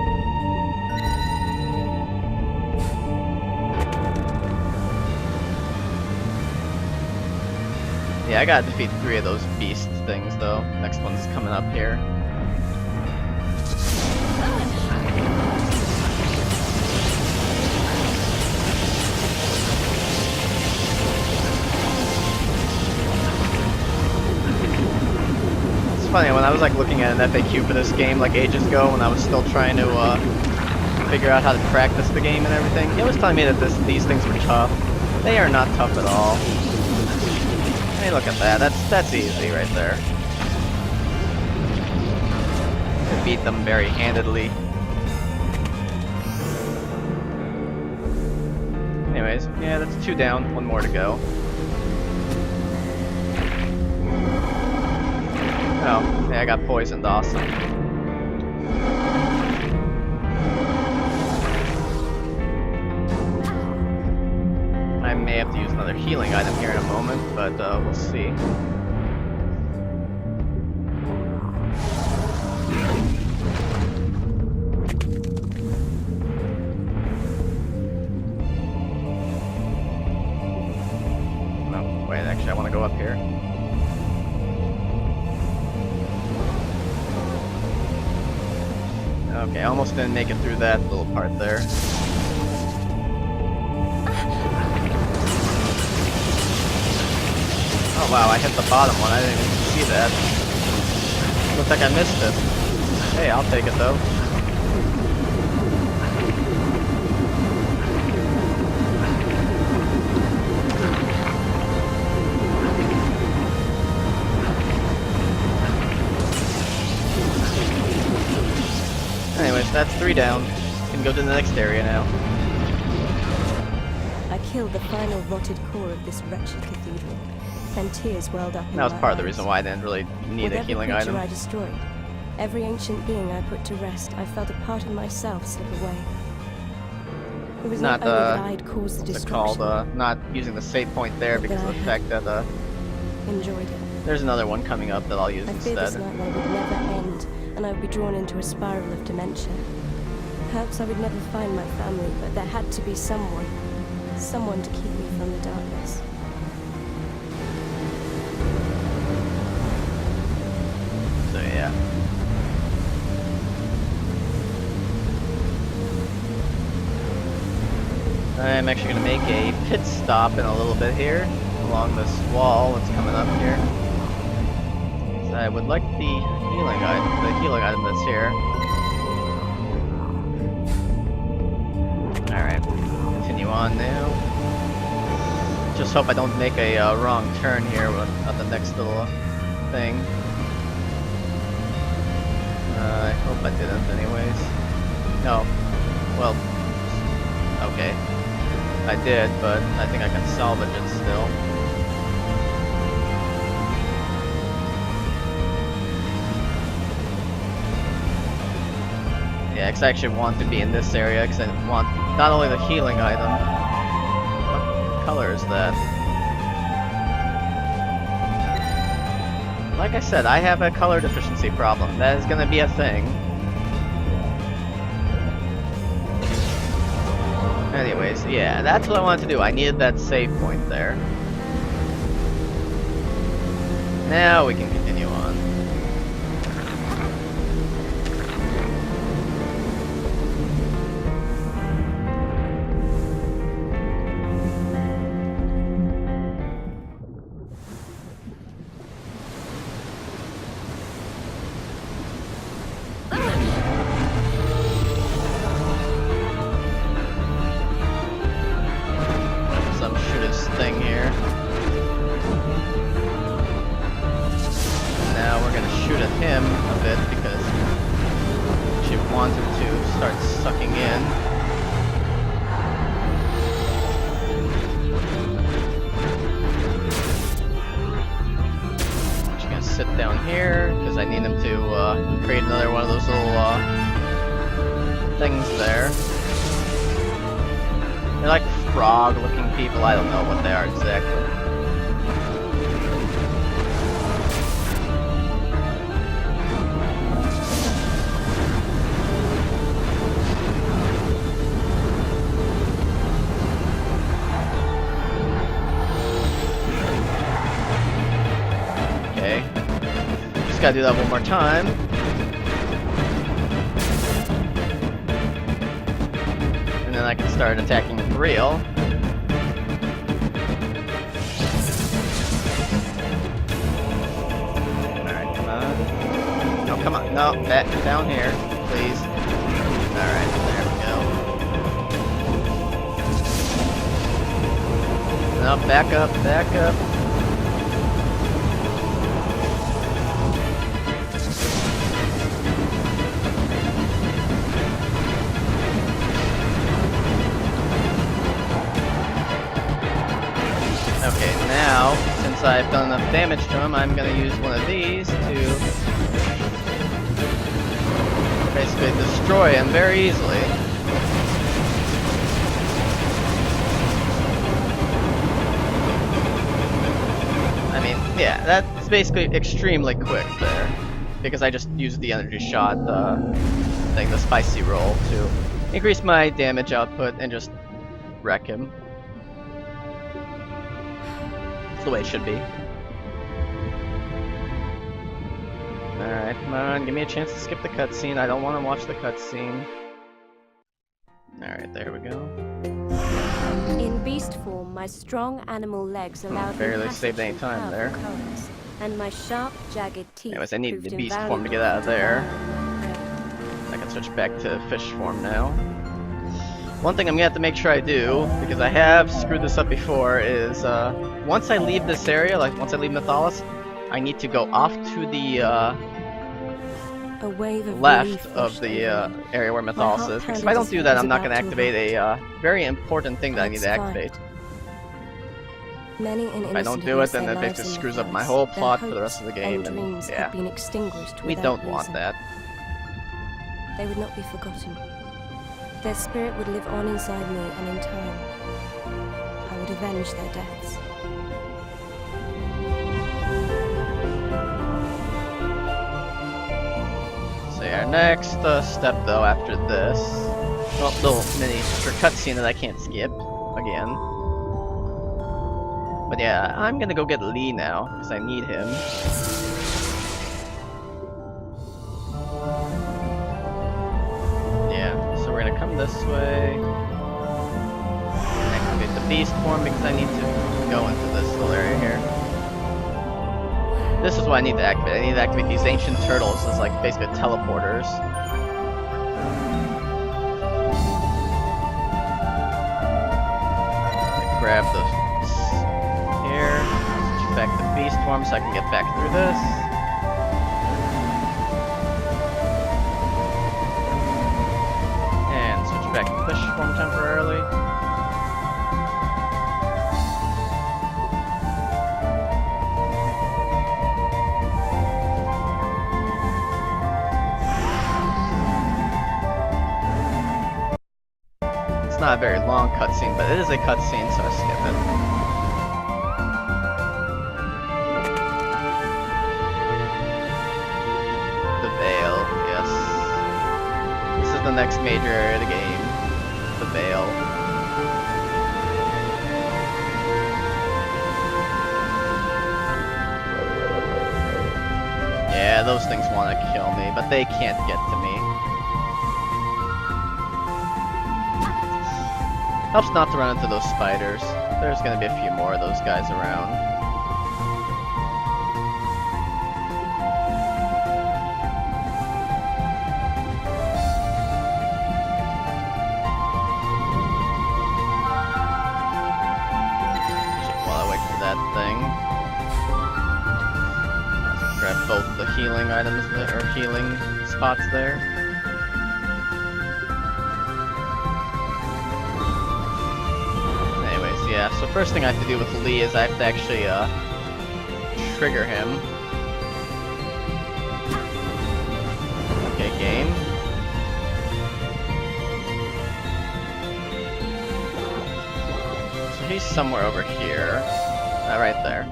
[SPEAKER 1] Yeah, I gotta defeat 3 of those beast things, though. Next one's coming up here. Funny, when I was like looking at an FAQ for this game like ages ago when I was still trying to figure out how to practice the game and everything, it was telling me that these things were tough. They are not tough at all. Hey, look at that. That's easy right there. It'd be beat them very handedly. Anyways, yeah, that's 2 down, 1 more to go. Oh, yeah, I got poisoned, awesome. I may have to use another healing item here in a moment, but we'll see. No, wait, actually I want to go up here. Okay, almost didn't make it through that little part there. Oh wow, I hit the bottom one, I didn't even see that. Looks like I missed it. Hey, I'll take it though. Anyways, that's 3 down. Can go to the next area now.
[SPEAKER 2] I killed the final rotted core of this wretched cathedral, and tears welled up in
[SPEAKER 1] That was
[SPEAKER 2] my
[SPEAKER 1] part of the
[SPEAKER 2] eyes.
[SPEAKER 1] reason why I didn't really need
[SPEAKER 2] With
[SPEAKER 1] a
[SPEAKER 2] every
[SPEAKER 1] healing
[SPEAKER 2] creature
[SPEAKER 1] item.
[SPEAKER 2] I destroyed, every ancient being I put to rest, I felt a part of myself slip away. It was not only that I had caused the
[SPEAKER 1] What's it
[SPEAKER 2] destruction,
[SPEAKER 1] called? Not using the save point there
[SPEAKER 2] but
[SPEAKER 1] because of
[SPEAKER 2] that
[SPEAKER 1] the
[SPEAKER 2] I
[SPEAKER 1] fact that
[SPEAKER 2] enjoyed it.
[SPEAKER 1] there's another one coming up that I'll use
[SPEAKER 2] I feared this
[SPEAKER 1] instead.
[SPEAKER 2] nightmare would never end, and I would be drawn into a spiral of dementia. Perhaps I would never find my family, but there had to be someone to keep me from the darkness.
[SPEAKER 1] So yeah. I'm actually going to make a pit stop in a little bit here, along this wall that's coming up here. So I would like the healing item that's here. Alright, continue on now. Just hope I don't make a wrong turn here at the next little thing. I hope I didn't anyways. No. Well, okay. I did, but I think I can salvage it still. Yeah, because I actually want to be in this area, because I want not only the healing item. What color is that? Like I said, I have a color deficiency problem. That is gonna be a thing. Anyways, yeah, that's what I wanted to do. I needed that save point there. Now we can continue on. Thing here. Now we're gonna shoot at him a bit because she wants him to start sucking in. I'm just gonna sit down here because I need him to create another one of those little things there. They're like frog-looking people. I don't know what they are exactly. Okay. Just gotta do that one more time. And then I can start attacking for real. Alright, come on. No, come on. No, back down here, please. Alright, there we go. No, back up, back up. once I've done enough damage to him, I'm gonna use one of these to basically destroy him very easily. I mean, yeah, that's basically extremely quick there, because I just used the energy shot, the spicy roll, to increase my damage output and just wreck him. That's the way it should be. Alright, come on, give me a chance to skip the cutscene. I don't want to watch the cutscene. Alright, there we go.
[SPEAKER 2] In beast form, my strong animal legs allowed me
[SPEAKER 1] barely
[SPEAKER 2] passage
[SPEAKER 1] saved any
[SPEAKER 2] through
[SPEAKER 1] time there.
[SPEAKER 2] powerful currents, and my sharp, jagged teeth.
[SPEAKER 1] Anyways, I needed
[SPEAKER 2] proved
[SPEAKER 1] the beast form to get
[SPEAKER 2] invaluable
[SPEAKER 1] out of there.
[SPEAKER 2] to
[SPEAKER 1] I can switch back to fish form now. One thing I'm gonna have to make sure I do, because I have screwed this up before, is once I leave this area, like once I leave Mythalis, I need to go off to the
[SPEAKER 2] a wave of
[SPEAKER 1] left
[SPEAKER 2] relief
[SPEAKER 1] of
[SPEAKER 2] washed
[SPEAKER 1] the
[SPEAKER 2] over me.
[SPEAKER 1] area where
[SPEAKER 2] My
[SPEAKER 1] Mythalis
[SPEAKER 2] heart
[SPEAKER 1] is. Because if
[SPEAKER 2] pounded
[SPEAKER 1] I don't
[SPEAKER 2] as
[SPEAKER 1] do
[SPEAKER 2] I
[SPEAKER 1] that,
[SPEAKER 2] was
[SPEAKER 1] I'm not
[SPEAKER 2] about
[SPEAKER 1] gonna
[SPEAKER 2] to
[SPEAKER 1] activate a very important thing that I need to
[SPEAKER 2] It's
[SPEAKER 1] activate.
[SPEAKER 2] Many
[SPEAKER 1] If I don't do it, then that basically screws up my whole plot for the rest of the game, and
[SPEAKER 2] dreams
[SPEAKER 1] yeah,
[SPEAKER 2] had been extinguished
[SPEAKER 1] we
[SPEAKER 2] without
[SPEAKER 1] don't want
[SPEAKER 2] reason.
[SPEAKER 1] that.
[SPEAKER 2] They would not be forgotten. Their spirit would live on inside me, and in time, I would avenge their deaths.
[SPEAKER 1] So our next step, though, after this, well, little mini cutscene that I can't skip again. But yeah, I'm gonna go get Lee now because I need him. Yeah, so we're gonna come this way. Activate the beast form because I need to go into this little area here. This is what I need to activate. I need to activate these ancient turtles as like basically teleporters. Grab the here, switch back to beast form so I can get back through this. And switch back to fish form temporarily. It's not a very long cutscene, but it is a cutscene, so I skip it. The next major area of the game, the Veil. Yeah, those things want to kill me, but they can't get to me. Helps not to run into those spiders. There's gonna be a few more of those guys around. Grab both the healing items there, or healing spots there. Anyways, yeah, so first thing I have to do with Lee is I have to actually trigger him. Okay, game. So he's somewhere over here. Right there.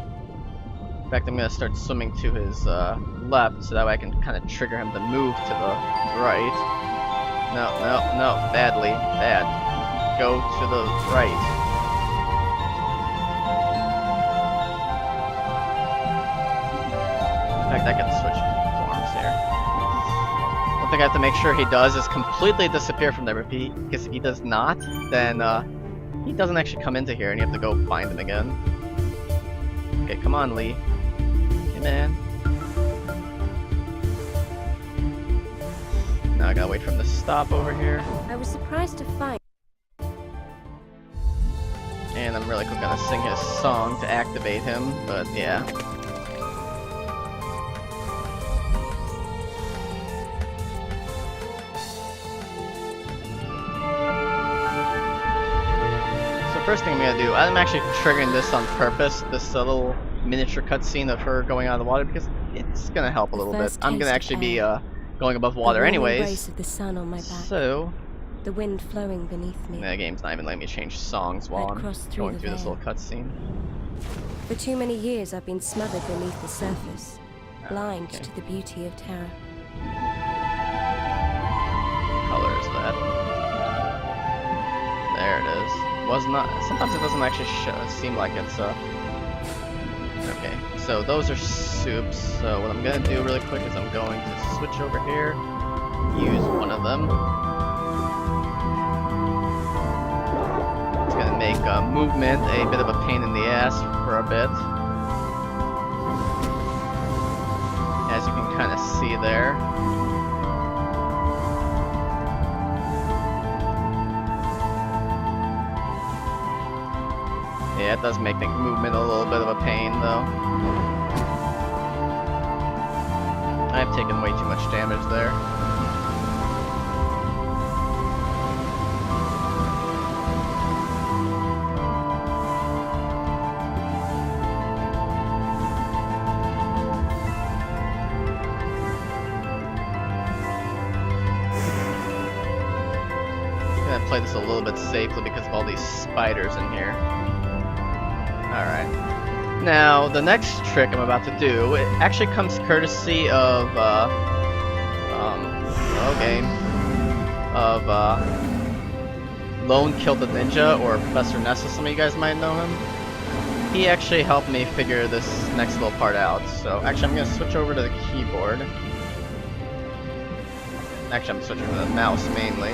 [SPEAKER 1] In fact, I'm gonna start swimming to his left, so that way I can kind of trigger him to move to the right. No, no, no, badly, bad. Go to the right. In fact, I can switch forms here. One thing I have to make sure he does is completely disappear from there, because if he does not, then he doesn't actually come into here, and you have to go find him again. Okay, come on, Lee. Hey, man. Now I gotta wait for him to stop over here.
[SPEAKER 2] I was surprised to find.
[SPEAKER 1] And I'm really quick gonna sing his song to activate him, but yeah. So first thing I'm gonna do, I'm actually triggering this on purpose, this little miniature cutscene of her going out of the water because it's gonna help a little bit. I'm gonna actually be going above water anyways.
[SPEAKER 2] Of the sun on my back.
[SPEAKER 1] So
[SPEAKER 2] The wind flowing beneath me.
[SPEAKER 1] the game's not even letting me change songs while I'm going through this little cutscene.
[SPEAKER 2] For too many years, I've been smothered beneath the surface, blind
[SPEAKER 1] okay.
[SPEAKER 2] to the beauty of terror.
[SPEAKER 1] What color is that? There it is. Was not. Sometimes it doesn't actually seem like it's Okay, so those are soups. So what I'm gonna do really quick is I'm going to switch over here, use one of them. It's gonna make movement a bit of a pain in the ass for a bit, as you can kind of see there. Yeah, it does make the movement a little bit of a pain, though. I've taken way too much damage there. I'm gonna play this a little bit safely because of all these spiders in here. Alright. Now, the next trick I'm about to do, it actually comes courtesy of, Lone Kill the Ninja, or Professor Nessa, some of you guys might know him. He actually helped me figure this next little part out, so actually I'm going to switch over to the keyboard. Actually, I'm switching to the mouse mainly.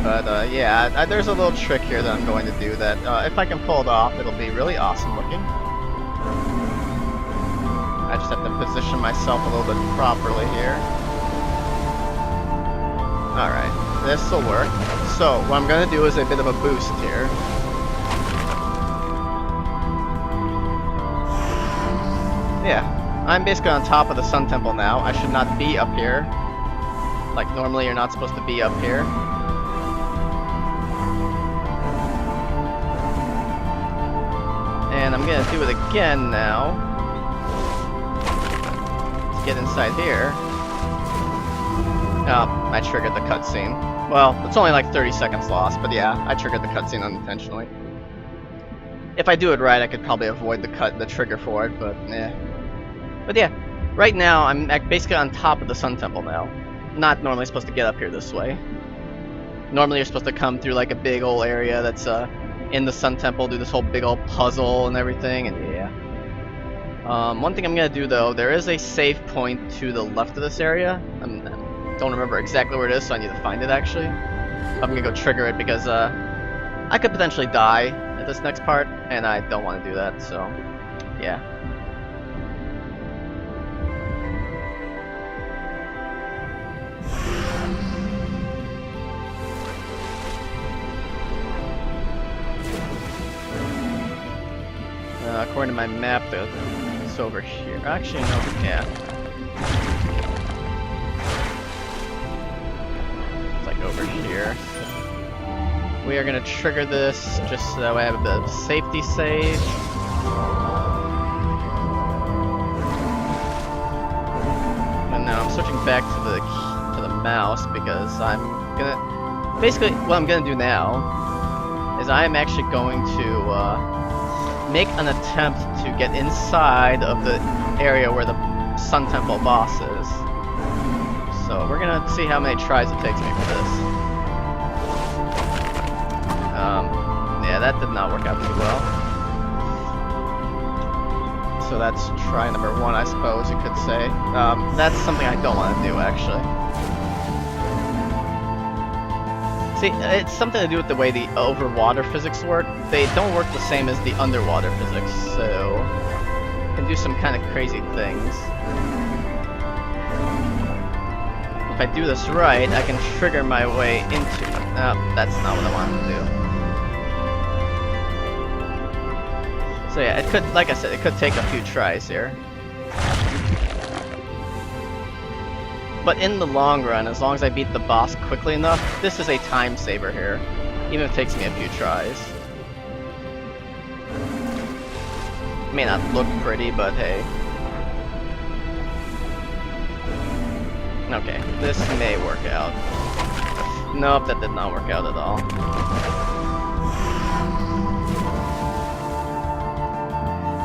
[SPEAKER 1] But yeah, there's a little trick here that I'm going to do that if I can pull it off, it'll be really awesome looking. I just have to position myself a little bit properly here. Alright, this will work. So, what I'm going to do is a bit of a boost here. Yeah, I'm basically on top of the Sun Temple now. I should not be up here. Like, normally you're not supposed to be up here. And I'm gonna do it again now. Let's get inside here. Oh, I triggered the cutscene. Well, it's only like 30 seconds lost, but yeah, I triggered the cutscene unintentionally. If I do it right, I could probably avoid the trigger for it, but yeah. But yeah, right now I'm basically on top of the Sun Temple now. Not normally supposed to get up here this way. Normally you're supposed to come through like a big old area that's in the Sun Temple, do this whole big old puzzle and everything, and yeah. One thing I'm gonna do though, there is a save point to the left of this area. I don't remember exactly where it is, so I need to find it actually. I'm gonna go trigger it because I could potentially die at this next part, and I don't want to do that, so yeah. According to my map, though, it's over here. Actually, no, yeah. It's like over here. We are gonna trigger this just so that way I have a bit of safety save. And now I'm switching back to the mouse because I'm gonna basically what I'm gonna do now is I am actually going to make an attempt to get inside of the area where the Sun Temple boss is. So we're gonna see how many tries it takes me for this. Yeah, that did not work out too well. So that's try number one, I suppose you could say. That's something I don't want to do, actually. See, it's something to do with the way the overwater physics work. They don't work the same as the underwater physics, so you can do some kind of crazy things. If I do this right, I can trigger my way into... that's not what I wanted to do. So yeah, it could, like I said, it could take a few tries here. But in the long run, as long as I beat the boss quickly enough, this is a time saver here, even if it takes me a few tries. May not look pretty, but hey. Okay, this may work out. Nope, that did not work out at all.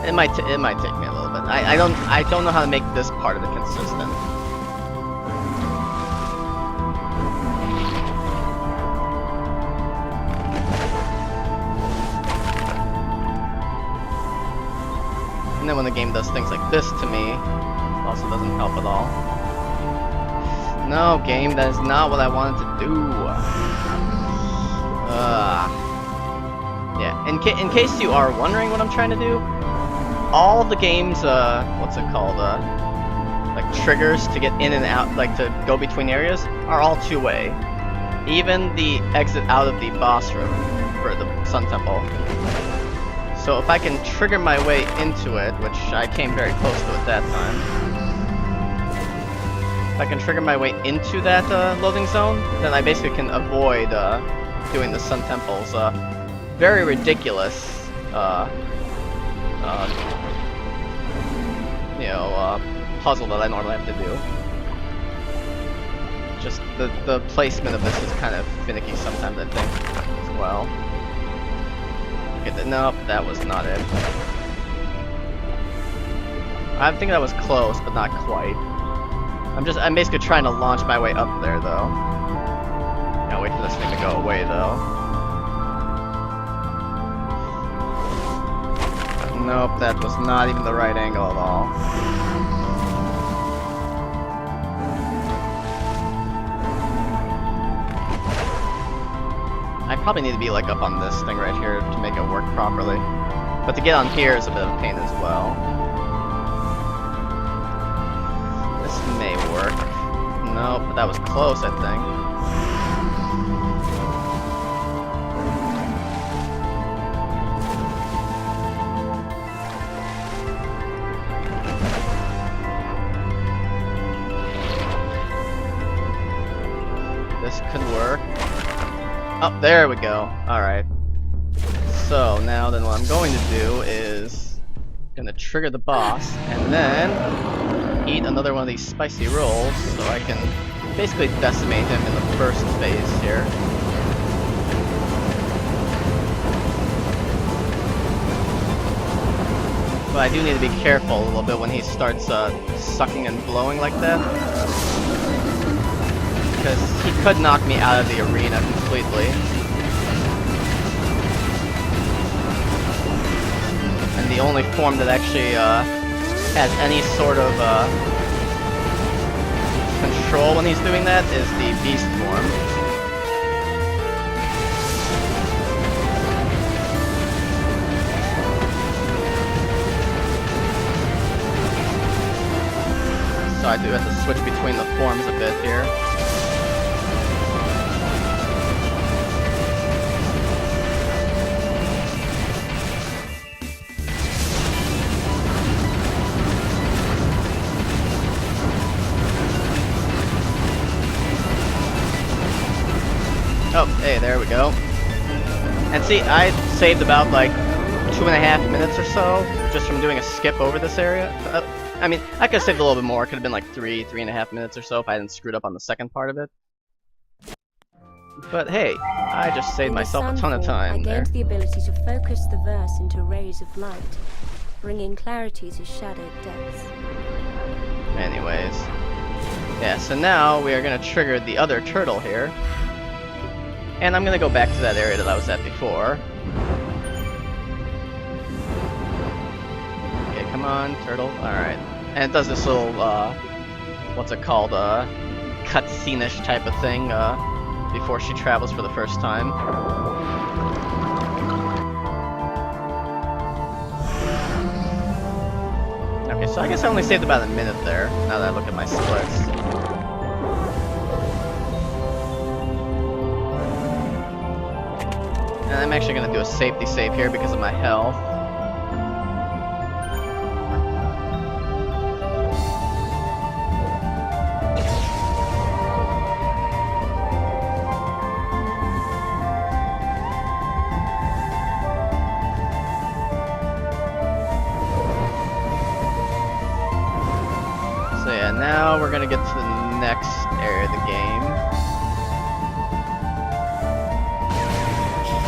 [SPEAKER 1] It might take me a little bit. I don't know how to make this part of it consistent. And then when the game does things like this to me, it also doesn't help at all. No, game, that is not what I wanted to do. Yeah, in case you are wondering what I'm trying to do, all of the game's, what's it called, like triggers to get in and out, like to go between areas, are all two-way. Even the exit out of the boss room for the Sun Temple. So if I can trigger my way into it, which I came very close to at that time, if I can trigger my way into that loading zone, then I basically can avoid doing the Sun Temple's very ridiculous, puzzle that I normally have to do. Just the placement of this is kind of finicky sometimes, I think, as well. Okay, nope, that was not it. I think that was close, but not quite. I'm basically trying to launch my way up there, though. Gotta wait for this thing to go away, though. Nope, that was not even the right angle at all. I probably need to be like up on this thing right here to make it work properly. But to get on here is a bit of a pain as well. This may work. Nope, but that was close, I think. This could work. Oh, there we go. Alright. So, now then what I'm going to do is gonna trigger the boss, and then eat another one of these spicy rolls, so I can basically decimate him in the first phase here. But I do need to be careful a little bit when he starts sucking and blowing like that. Because he could knock me out of the arena completely. And the only form that actually has any sort of control when he's doing that is the beast form. So I do have to switch between the forms a bit here. Oh, hey, there we go. And see, I saved about like 2.5 minutes or so just from doing a skip over this area. I mean, I could have saved a little bit more. It could have been like 3.5 minutes or so if I hadn't screwed up on the second part of it. But hey, I just saved myself a ton of time there.
[SPEAKER 2] I gained the ability to focus the verse into rays of light, bringing clarity to shadowed depths.
[SPEAKER 1] Anyways. Yeah, so now we are going to trigger the other turtle here. And I'm gonna go back to that area that I was at before. Okay, come on, turtle. Alright. And it does this little, what's it called, cutscene-ish type of thing, before she travels for the first time. Okay, so I guess I only saved about a minute there, now that I look at my splits. And I'm actually going to do a safety save here because of my health. gonna get to the next area of the game.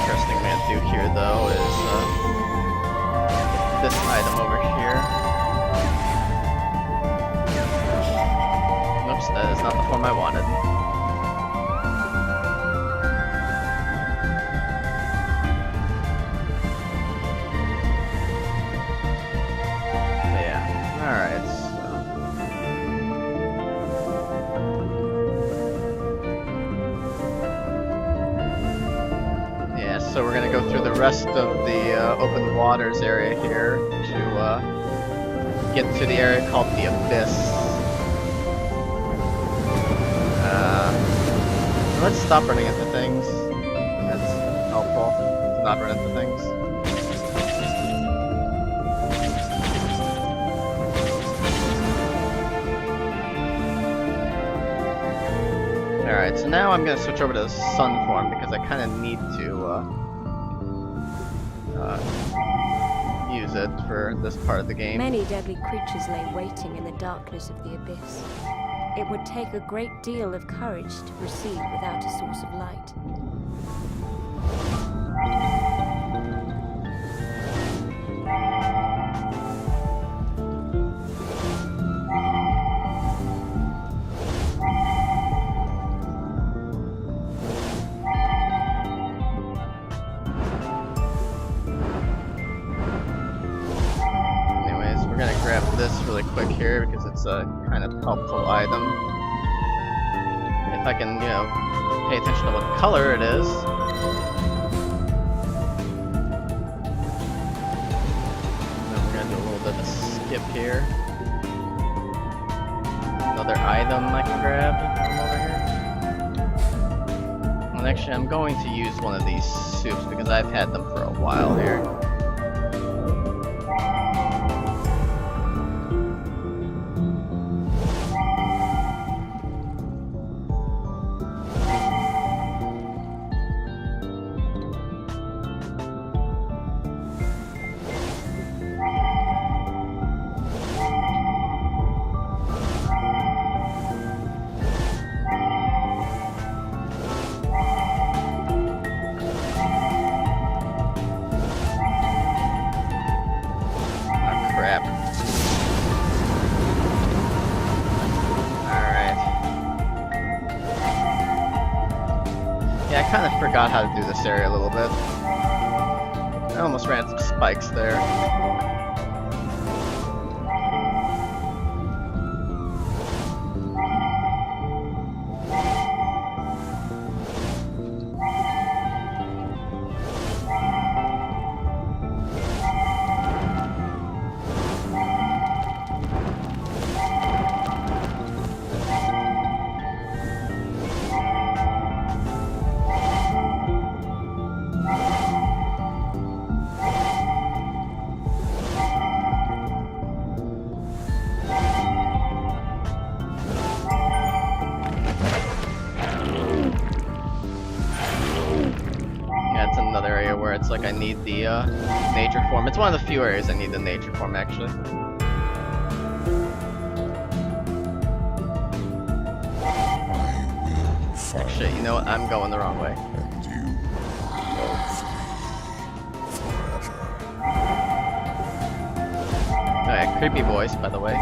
[SPEAKER 1] First thing I'm gonna do here, though, is this item over here. Oops, that is not the form I wanted. So we're gonna go through the rest of the open waters area here to get to the area called the Abyss. Let's stop running into things. That's helpful to not run into things. Alright, so now I'm gonna switch over to the sun form because I kind of need to use it for this part of the game.
[SPEAKER 2] Many deadly creatures lay waiting in the darkness of the abyss. It would take a great deal of courage to proceed without a source of light.
[SPEAKER 1] Grab this really quick here because it's a kind of helpful item. If I can, you know, pay attention to what color it is. Then we're gonna do a little bit of a skip here. Another item I can grab from over here. And actually, I'm going to use one of these soups because I've had them for a while here. Yeah, I kind of forgot how to do this area a little bit. I almost ran some spikes there. Another area where it's like I need the nature form. It's one of the few areas I need the nature form, actually. Actually, you know what? I'm going the wrong way. Oh yeah, creepy voice, by the way.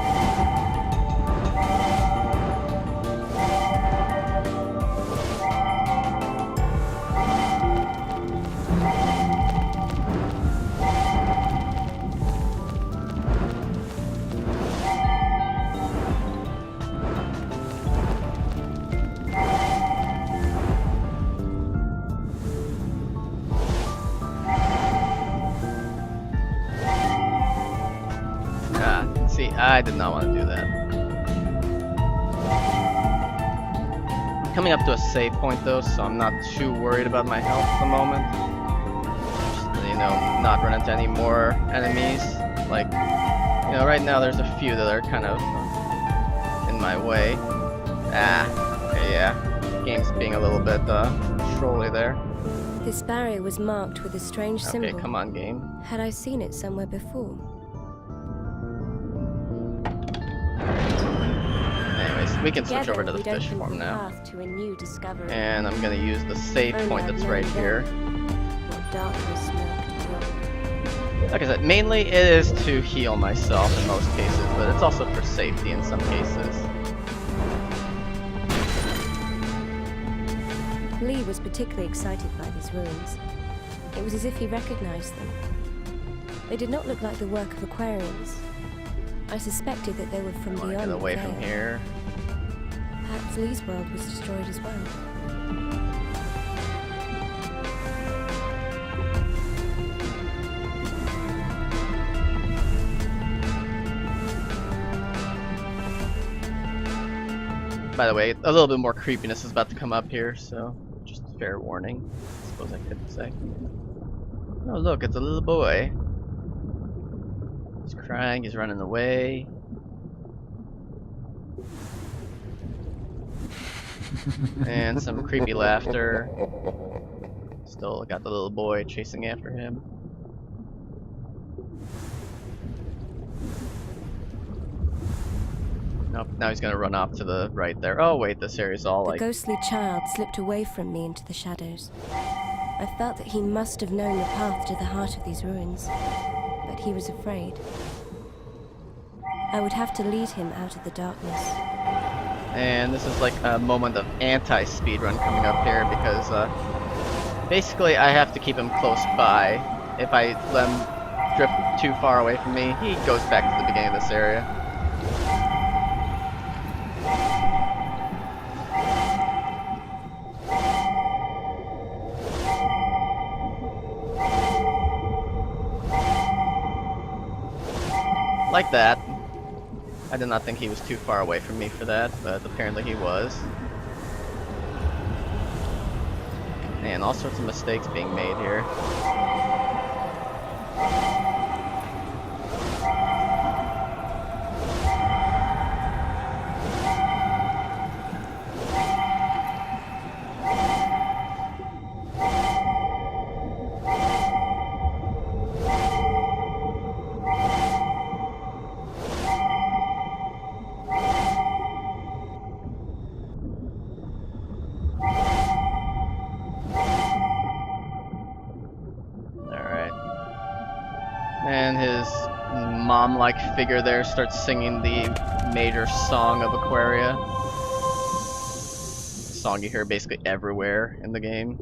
[SPEAKER 1] See, I did not want to do that. I'm coming up to a save point though, so I'm not too worried about my health at the moment. Just, you know, not run into any more enemies. Like, you know, right now there's a few that are kind of in my way. Okay, yeah. Game's being a little bit trolly there.
[SPEAKER 2] This barrier was marked with a strange symbol.
[SPEAKER 1] Okay, come on, game.
[SPEAKER 2] Had I seen it somewhere before?
[SPEAKER 1] we can switch over to the
[SPEAKER 2] We'd
[SPEAKER 1] fish
[SPEAKER 2] opened
[SPEAKER 1] form
[SPEAKER 2] the
[SPEAKER 1] now.
[SPEAKER 2] path to a new discovery.
[SPEAKER 1] And I'm gonna use the save
[SPEAKER 2] Only
[SPEAKER 1] point
[SPEAKER 2] I'd
[SPEAKER 1] that's
[SPEAKER 2] known
[SPEAKER 1] right
[SPEAKER 2] then
[SPEAKER 1] here.
[SPEAKER 2] what darkness lurked beyond.
[SPEAKER 1] Like I said, mainly it is to heal myself in most cases, but it's also for safety in some cases.
[SPEAKER 2] Lee was particularly excited by these ruins. It was as if he recognized them. They did not look like the work of Aquarians. I suspected that they were from
[SPEAKER 1] I wanna
[SPEAKER 2] beyond
[SPEAKER 1] get away
[SPEAKER 2] the
[SPEAKER 1] from
[SPEAKER 2] veil.
[SPEAKER 1] here.
[SPEAKER 2] Perhaps Lee's world was destroyed as well.
[SPEAKER 1] By the way, a little bit more creepiness is about to come up here, so just fair warning, I suppose I could say. Oh look, it's a little boy. He's crying, he's running away. And some creepy laughter. Still got the little boy chasing after him. Nope, now he's gonna run off to the right there. Oh wait, this area's all
[SPEAKER 2] The
[SPEAKER 1] like...
[SPEAKER 2] ghostly child slipped away from me into the shadows. I felt that he must have known the path to the heart of these ruins, but he was afraid. I would have to lead him out of the darkness.
[SPEAKER 1] And this is like a moment of anti-speedrun coming up here because basically I have to keep him close by. If I let him drift too far away from me, he goes back to the beginning of this area. Like that. I did not think he was too far away from me for that, but apparently he was. And all sorts of mistakes being made here. And his mom-like figure there starts singing the major song of Aquaria. Song you hear basically everywhere in the game.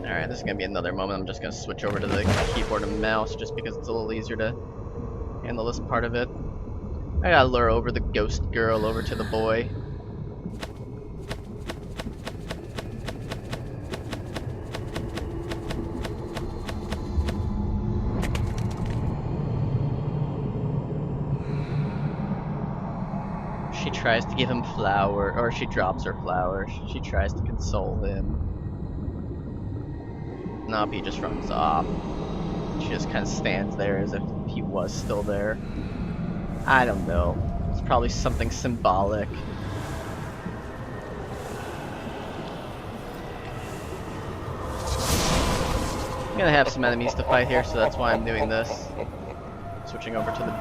[SPEAKER 1] Alright, this is gonna be another moment. I'm just gonna switch over to the keyboard and mouse just because it's a little easier to handle this part of it. I gotta lure over the ghost girl over to the boy. She tries to give him flower, or she drops her flower. She tries to console him. Nope, he just runs off. She just kind of stands there as if he was still there. I don't know. It's probably something symbolic. I'm gonna have some enemies to fight here, so that's why I'm doing this. Switching over to the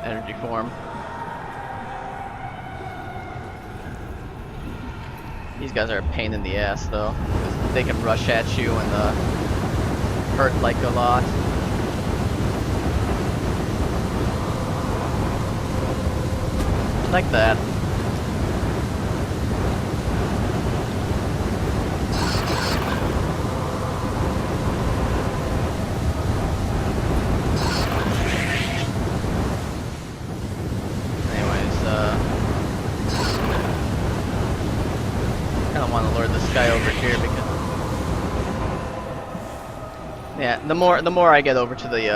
[SPEAKER 1] energy form. These guys are a pain in the ass, though. They can rush at you and hurt like a lot. Like that. I don't want to lure this guy over here because, yeah, the more I get over to the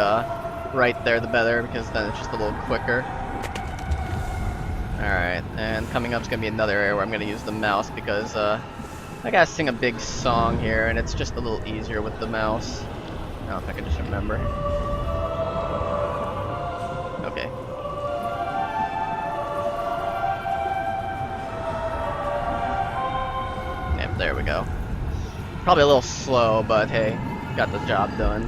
[SPEAKER 1] right there, the better, because then it's just a little quicker. All right, and coming up is gonna be another area where I'm gonna use the mouse because I gotta sing a big song here, and it's just a little easier with the mouse. I don't know if I can just remember. Okay. There we go. Probably a little slow, but hey, got the job done.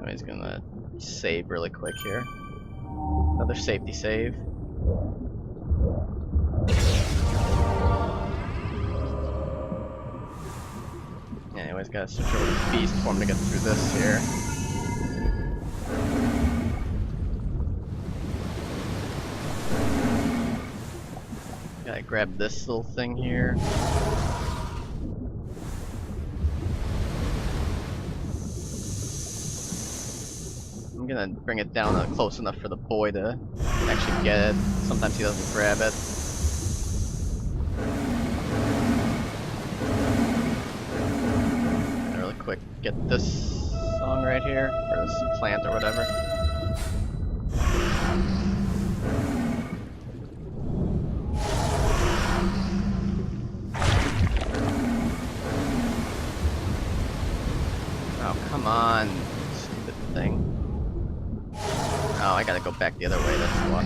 [SPEAKER 1] Anyways, gonna save really quick here. Another safety save. Anyways, gotta switch over to Beast form to get through this here. Gotta grab this little thing here. I'm gonna bring it down close enough for the boy to actually get it. Sometimes he doesn't grab it. Really quick, get this song right here, or this plant or whatever. Oh, come on, stupid thing. Oh, I gotta go back the other way, that's why.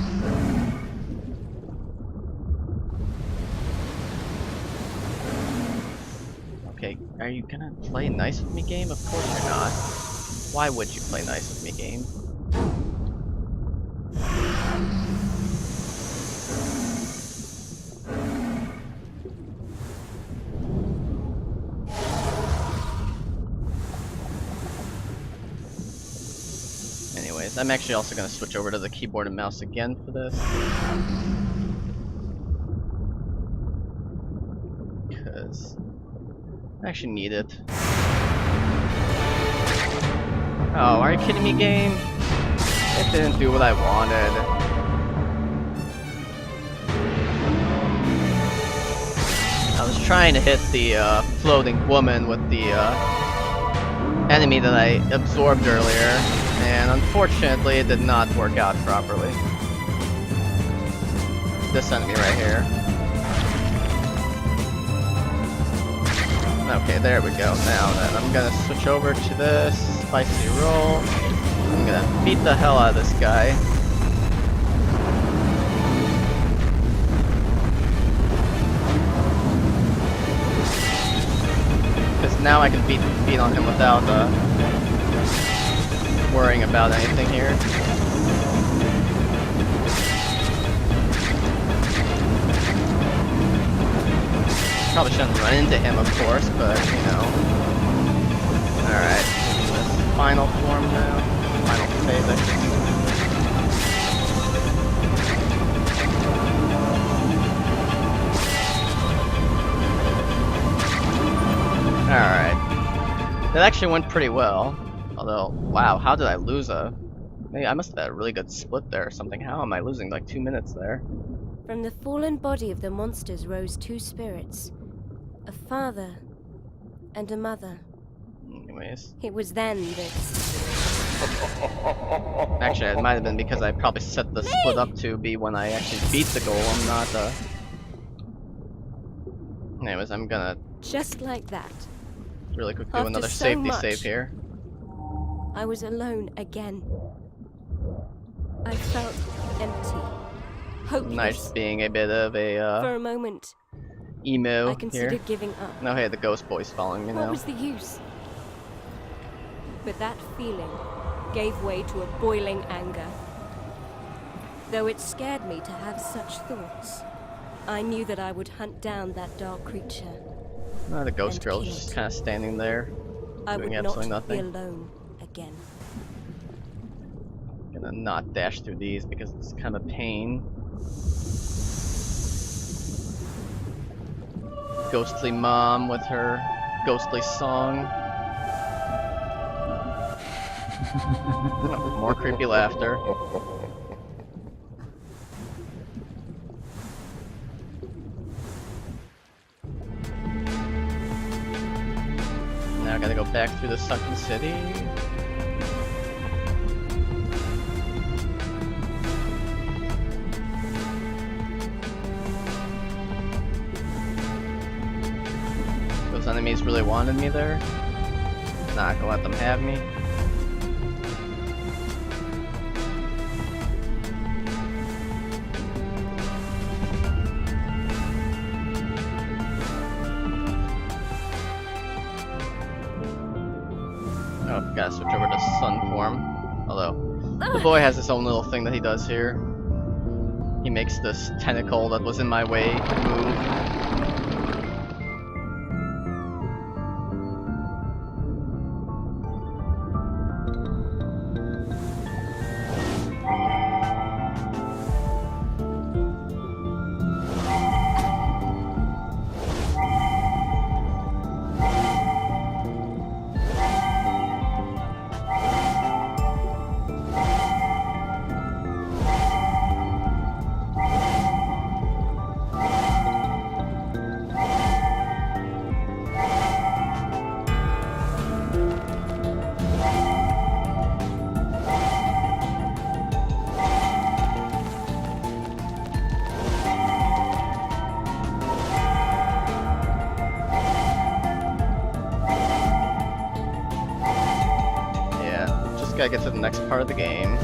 [SPEAKER 1] Okay, are you gonna play nice with me, game? Of course you're not. Why would you play nice with me, game? Anyways, I'm actually also gonna switch over to the keyboard and mouse again for this. Because I actually need it. Oh, are you kidding me, game? It didn't do what I wanted. I was trying to hit the floating woman with the enemy that I absorbed earlier, and unfortunately it did not work out properly. This enemy right here. Okay, there we go. Now then, I'm gonna switch over to this spicy roll. I'm gonna beat the hell out of this guy. Because now I can beat on him without worrying about anything here. Probably shouldn't run into him, of course, but, you know. Alright. This final form now. Final phase, I should say. Alright. That actually went pretty well. Although, wow, how did I lose a... Maybe I must have had a really good split there or something. How am I losing like 2 minutes there?
[SPEAKER 2] From the fallen body of the monsters rose two spirits. A father and a mother.
[SPEAKER 1] Anyways.
[SPEAKER 2] It was then that...
[SPEAKER 1] Actually, it might have been because I probably set the split up to be when I actually beat the goal. I'm not, Anyways, I'm gonna...
[SPEAKER 2] Just like that.
[SPEAKER 1] Really quick do
[SPEAKER 2] After
[SPEAKER 1] another
[SPEAKER 2] so
[SPEAKER 1] safety
[SPEAKER 2] much,
[SPEAKER 1] save here.
[SPEAKER 2] I was alone again. I felt empty. Hopeless.
[SPEAKER 1] Nice being a bit of a,
[SPEAKER 2] For a moment,
[SPEAKER 1] emo
[SPEAKER 2] I considered
[SPEAKER 1] here.
[SPEAKER 2] giving up.
[SPEAKER 1] No, hey, the ghost boy's following me
[SPEAKER 2] What
[SPEAKER 1] now.
[SPEAKER 2] was the use? But that feeling gave way to a boiling anger. Though it scared me to have such thoughts, I knew that I would hunt down that dark creature.
[SPEAKER 1] Oh, the ghost
[SPEAKER 2] and
[SPEAKER 1] girl's
[SPEAKER 2] kill
[SPEAKER 1] just
[SPEAKER 2] it.
[SPEAKER 1] kind of standing there,
[SPEAKER 2] I
[SPEAKER 1] doing
[SPEAKER 2] would
[SPEAKER 1] absolutely
[SPEAKER 2] not be
[SPEAKER 1] nothing.
[SPEAKER 2] alone again.
[SPEAKER 1] Gonna not dash through these because it's kind of a pain. Ghostly mom with her ghostly song. Oh, more creepy laughter. Now I gotta go back through the sunken city. Those enemies really wanted me there. Not gonna let them have me. Oh, gotta switch over to sun form. Although, the boy has his own little thing that he does here. He makes this tentacle that was in my way move. Gotta get to the next part of the game.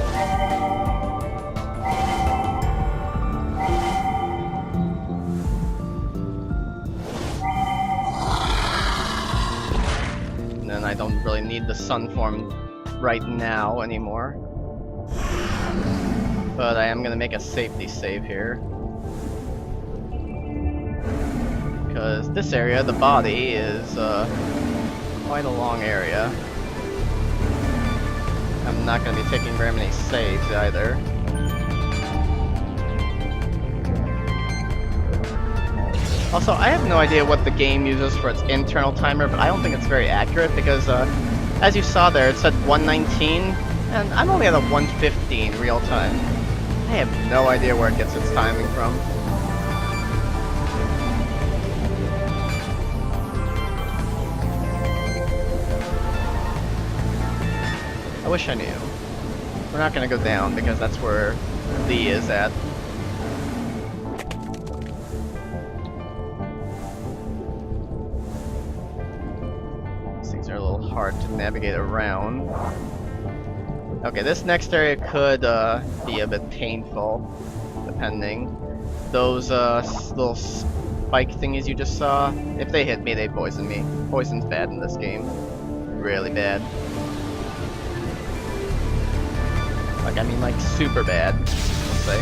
[SPEAKER 1] And then I don't really need the sun form right now anymore. But I am gonna make a safety save here. Because this area, the body, is quite a long area. I'm not going to be taking very many saves either. Also, I have no idea what the game uses for its internal timer, but I don't think it's very accurate because, as you saw there, it said 119, and I'm only at a 115 real time. I have no idea where it gets its timing from. I wish I knew. We're not gonna go down because that's where Lee is at. These things are a little hard to navigate around. Okay, this next area could be a bit painful, depending. Those little spike thingies you just saw, if they hit me, they poison me. Poison's bad in this game. Really bad. Like, I mean, like, super bad, let's say.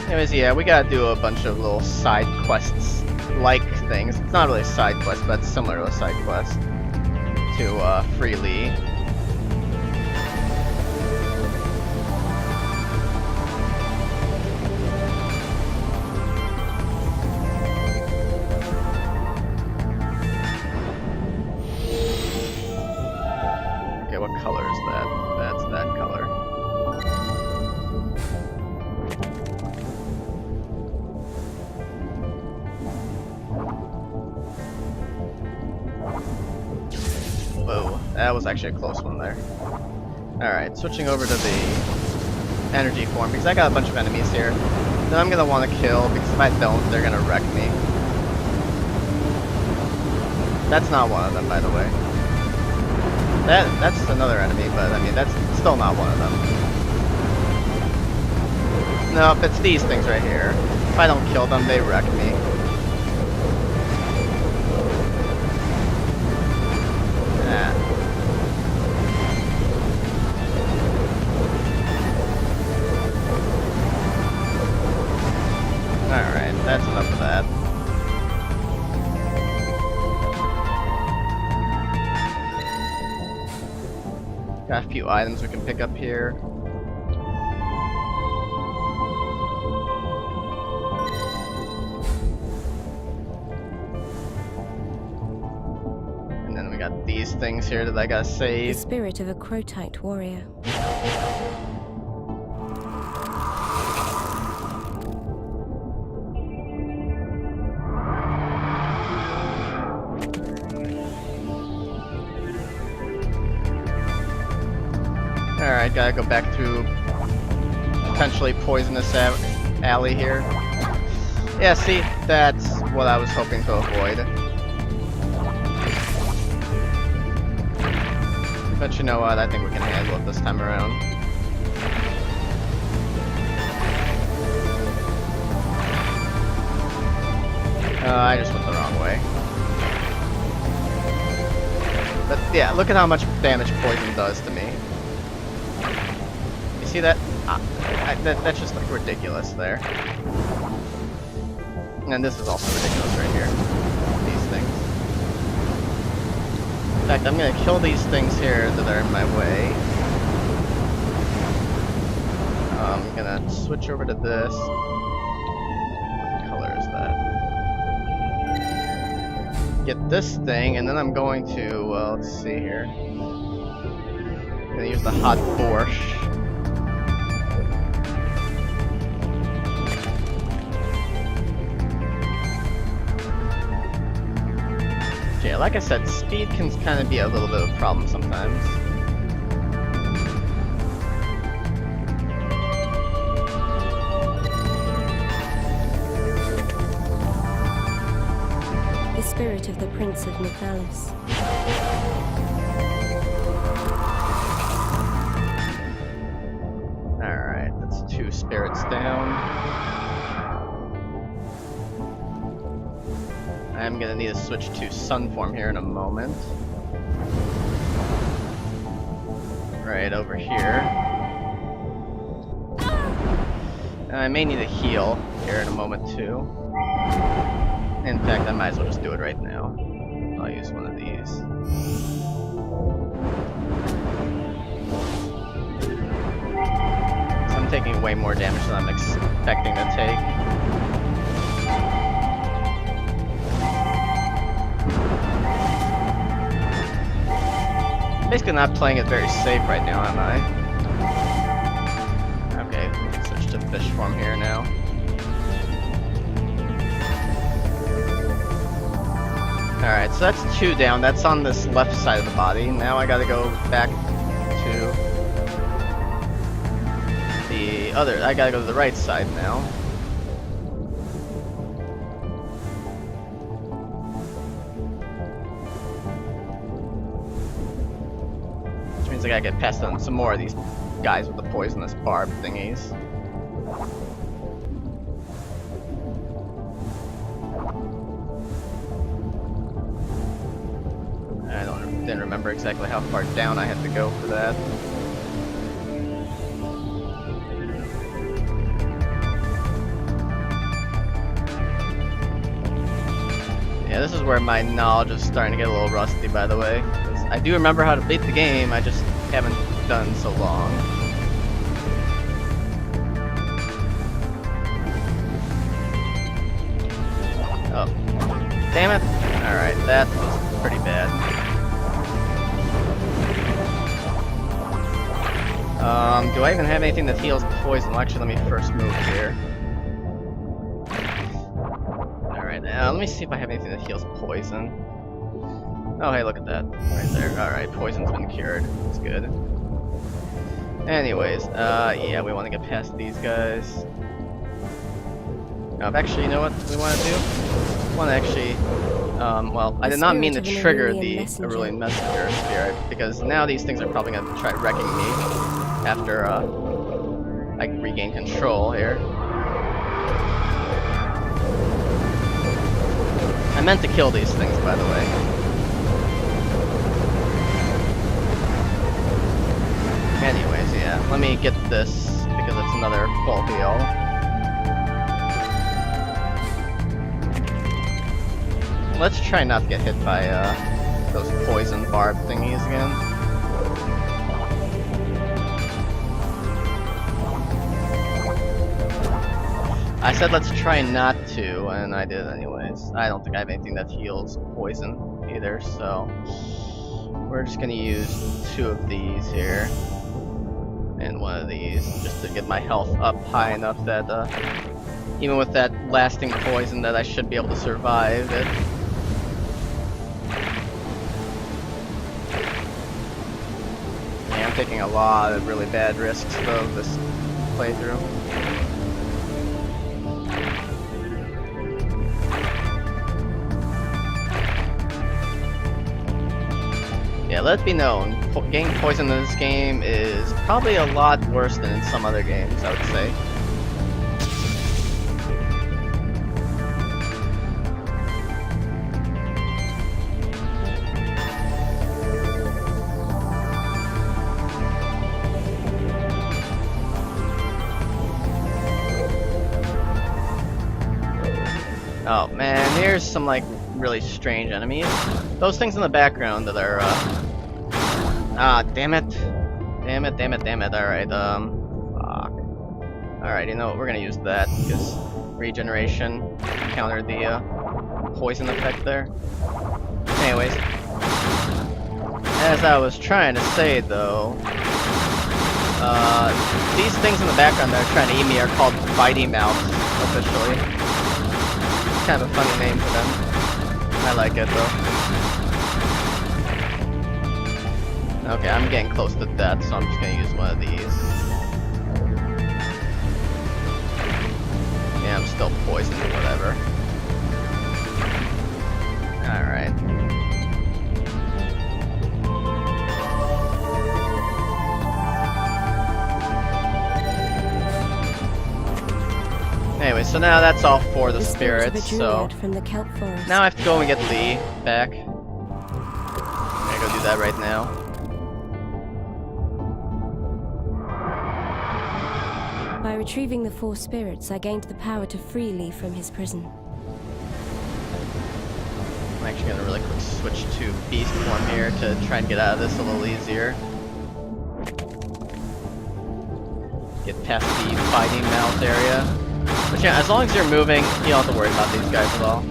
[SPEAKER 1] Anyways, yeah, we gotta do a bunch of little side quests-like things. It's not really a side quest, but it's similar to a side quest. To, free Lee. What color is that? That's that color. Whoa, that was actually a close one there. Alright, switching over to the energy form, because I got a bunch of enemies here that I'm gonna want to kill, because if I don't, they're gonna wreck me. That's not one of them, by the way. That's another enemy, but I mean, that's still not one of them. Nope, it's these things right here. If I don't kill them, they wreck me. Ah. Alright, that's enough of that. Got a few items we can pick up here. And then we got these things here that I gotta save.
[SPEAKER 2] The spirit of a Crotite warrior.
[SPEAKER 1] Alright, gotta go back through potentially poisonous alley here. Yeah, see, that's what I was hoping to avoid. But you know what, I think we can handle it this time around. I just went the wrong way. But yeah, look at how much damage poison does to me. You see that? That's just like ridiculous there. And this is also ridiculous right here. These things. In fact, I'm gonna kill these things here that are in my way. I'm gonna switch over to this. What color is that? Get this thing, and then I'm going to, let's see here. I'm gonna use the hot borscht. Yeah, like I said, speed can kind of be a little bit of a problem sometimes.
[SPEAKER 2] The spirit of the Prince of Mythalis.
[SPEAKER 1] Alright, that's 2 spirits down. I'm gonna need to switch to sun form here in a moment. Right over here. And I may need a heal here in a moment too. In fact, I might as well just do it right now. I'll use one of these. So I'm taking way more damage than I'm expecting to take. Basically not playing it very safe right now, am I? Okay, switch to fish form here now. Alright, so that's 2 down. That's on this left side of the body. Now I gotta go back to the other. I gotta go to the right side now. I gotta get past on some more of these guys with the poisonous barb thingies. Didn't remember exactly how far down I had to go for that. Yeah, this is where my knowledge is starting to get a little rusty, by the way. I do remember how to beat the game, I just haven't done so long. Oh. Damn it! Alright, that was pretty bad. Do I even have anything that heals poison? Well, actually, let me first move here. Alright, let me see if I have anything that heals poison. Oh, hey, look at that. Right there. Alright, poison's been cured. That's good. Anyways, yeah, we want to get past these guys. Actually, you know what we want to do? We want to actually, well, I did not mean to trigger the Aurelian Messenger Spirit, because now these things are probably going to try wrecking me after, I regain control here. I meant to kill these things, by the way. Anyways, yeah, let me get this, because it's another full heal. Let's try not to get hit by those poison barb thingies again. I said let's try not to, and I did anyways. I don't think I have anything that heals poison either, so we're just gonna use 2 of these here. And 1 of these, just to get my health up high enough that even with that lasting poison that I should be able to survive it. Yeah, I'm taking a lot of really bad risks though this playthrough. Yeah, let it be known, getting poisoned in this game is probably a lot worse than in some other games, I would say. And here's some like really strange enemies. Those things in the background that are damn it. Damn it, damn it, damn it. Alright, fuck. Alright, you know what, we're gonna use that because regeneration counter the poison effect there. Anyways. As I was trying to say though, these things in the background that are trying to eat me are called bitey mouths, officially. Kind of a funny name for them. I like it though. Okay, I'm getting close to death, so I'm just gonna use one of these. Yeah, I'm still poisoned or whatever. Alright. Anyway, so now that's all for the spirits, so
[SPEAKER 2] from the kelp forest.
[SPEAKER 1] now I have to go and get Lee back. I'm gonna go do that right now.
[SPEAKER 2] By retrieving the 4 spirits, I gained the power to free Lee from his prison.
[SPEAKER 1] I'm actually gonna really quick switch to beast form here to try and get out of this a little easier. Get past the fighting mouth area. But yeah, as long as you're moving, you don't have to worry about these guys at all.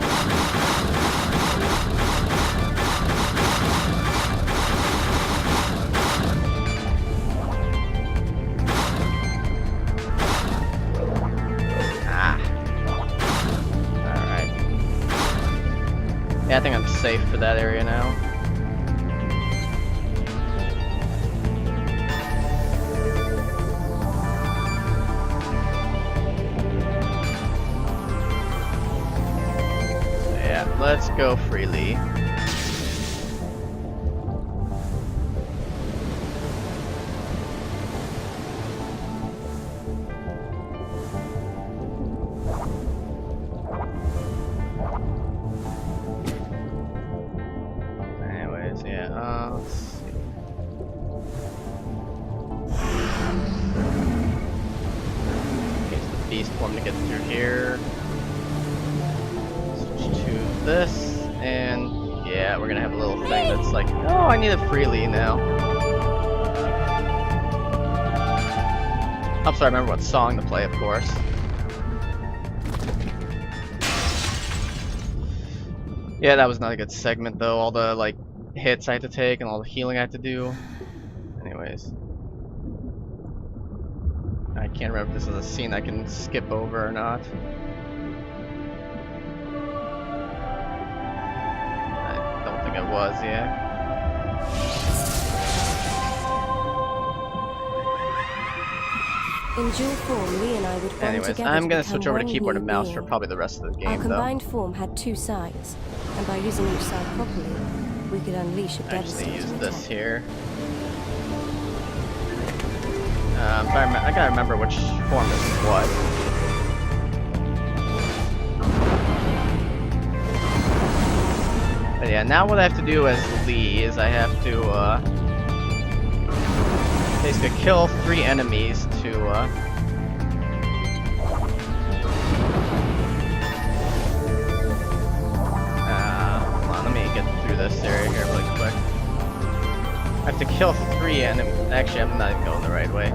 [SPEAKER 1] Alright. Yeah, I think I'm safe for that area now. Let's go freely. Anyways, yeah, let's see. Okay, so the beast form to get through here. This, and yeah, we're gonna have a little thing that's like, oh, I need a freely now. I'm sorry, I remember what song to play, of course. Yeah, that was not a good segment though, all the like hits I had to take and all the healing I had to do. Anyways. I can't remember if this is a scene I can skip over or not. It was, yeah.
[SPEAKER 2] In dual form, Lee and I would bond
[SPEAKER 1] Anyways,
[SPEAKER 2] together
[SPEAKER 1] I'm gonna
[SPEAKER 2] to
[SPEAKER 1] switch over to
[SPEAKER 2] become
[SPEAKER 1] keyboard
[SPEAKER 2] one
[SPEAKER 1] and
[SPEAKER 2] new
[SPEAKER 1] mouse
[SPEAKER 2] being.
[SPEAKER 1] for probably the rest of the
[SPEAKER 2] Our
[SPEAKER 1] game, though.
[SPEAKER 2] combined form had 2 sides, and by using each side properly, we could unleash a
[SPEAKER 1] I just need to
[SPEAKER 2] devastating
[SPEAKER 1] use this
[SPEAKER 2] attack.
[SPEAKER 1] here. I gotta remember which form is what. But yeah, now what I have to do as Lee is I have to basically kill 3 enemies to hold on, let me get through this area here really quick. I have to kill 3 enemies. Actually, I'm not even going the right way.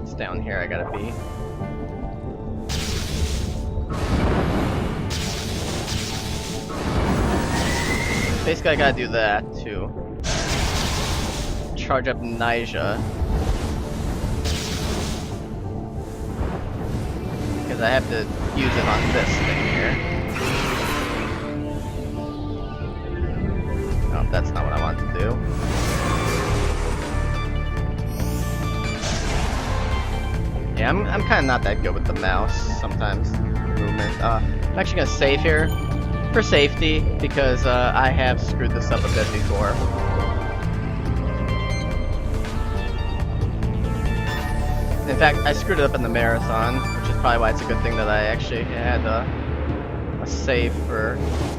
[SPEAKER 1] It's down here I gotta be. Basically, I gotta do that to charge up Nyjah. Because I have to use it on this thing here. Oh, that's not what I want to do. Yeah, I'm kind of not that good with the mouse sometimes. Movement. I'm actually gonna save here for safety because I have screwed this up a bit before. In fact, I screwed it up in the marathon, which is probably why it's a good thing that I actually had a save for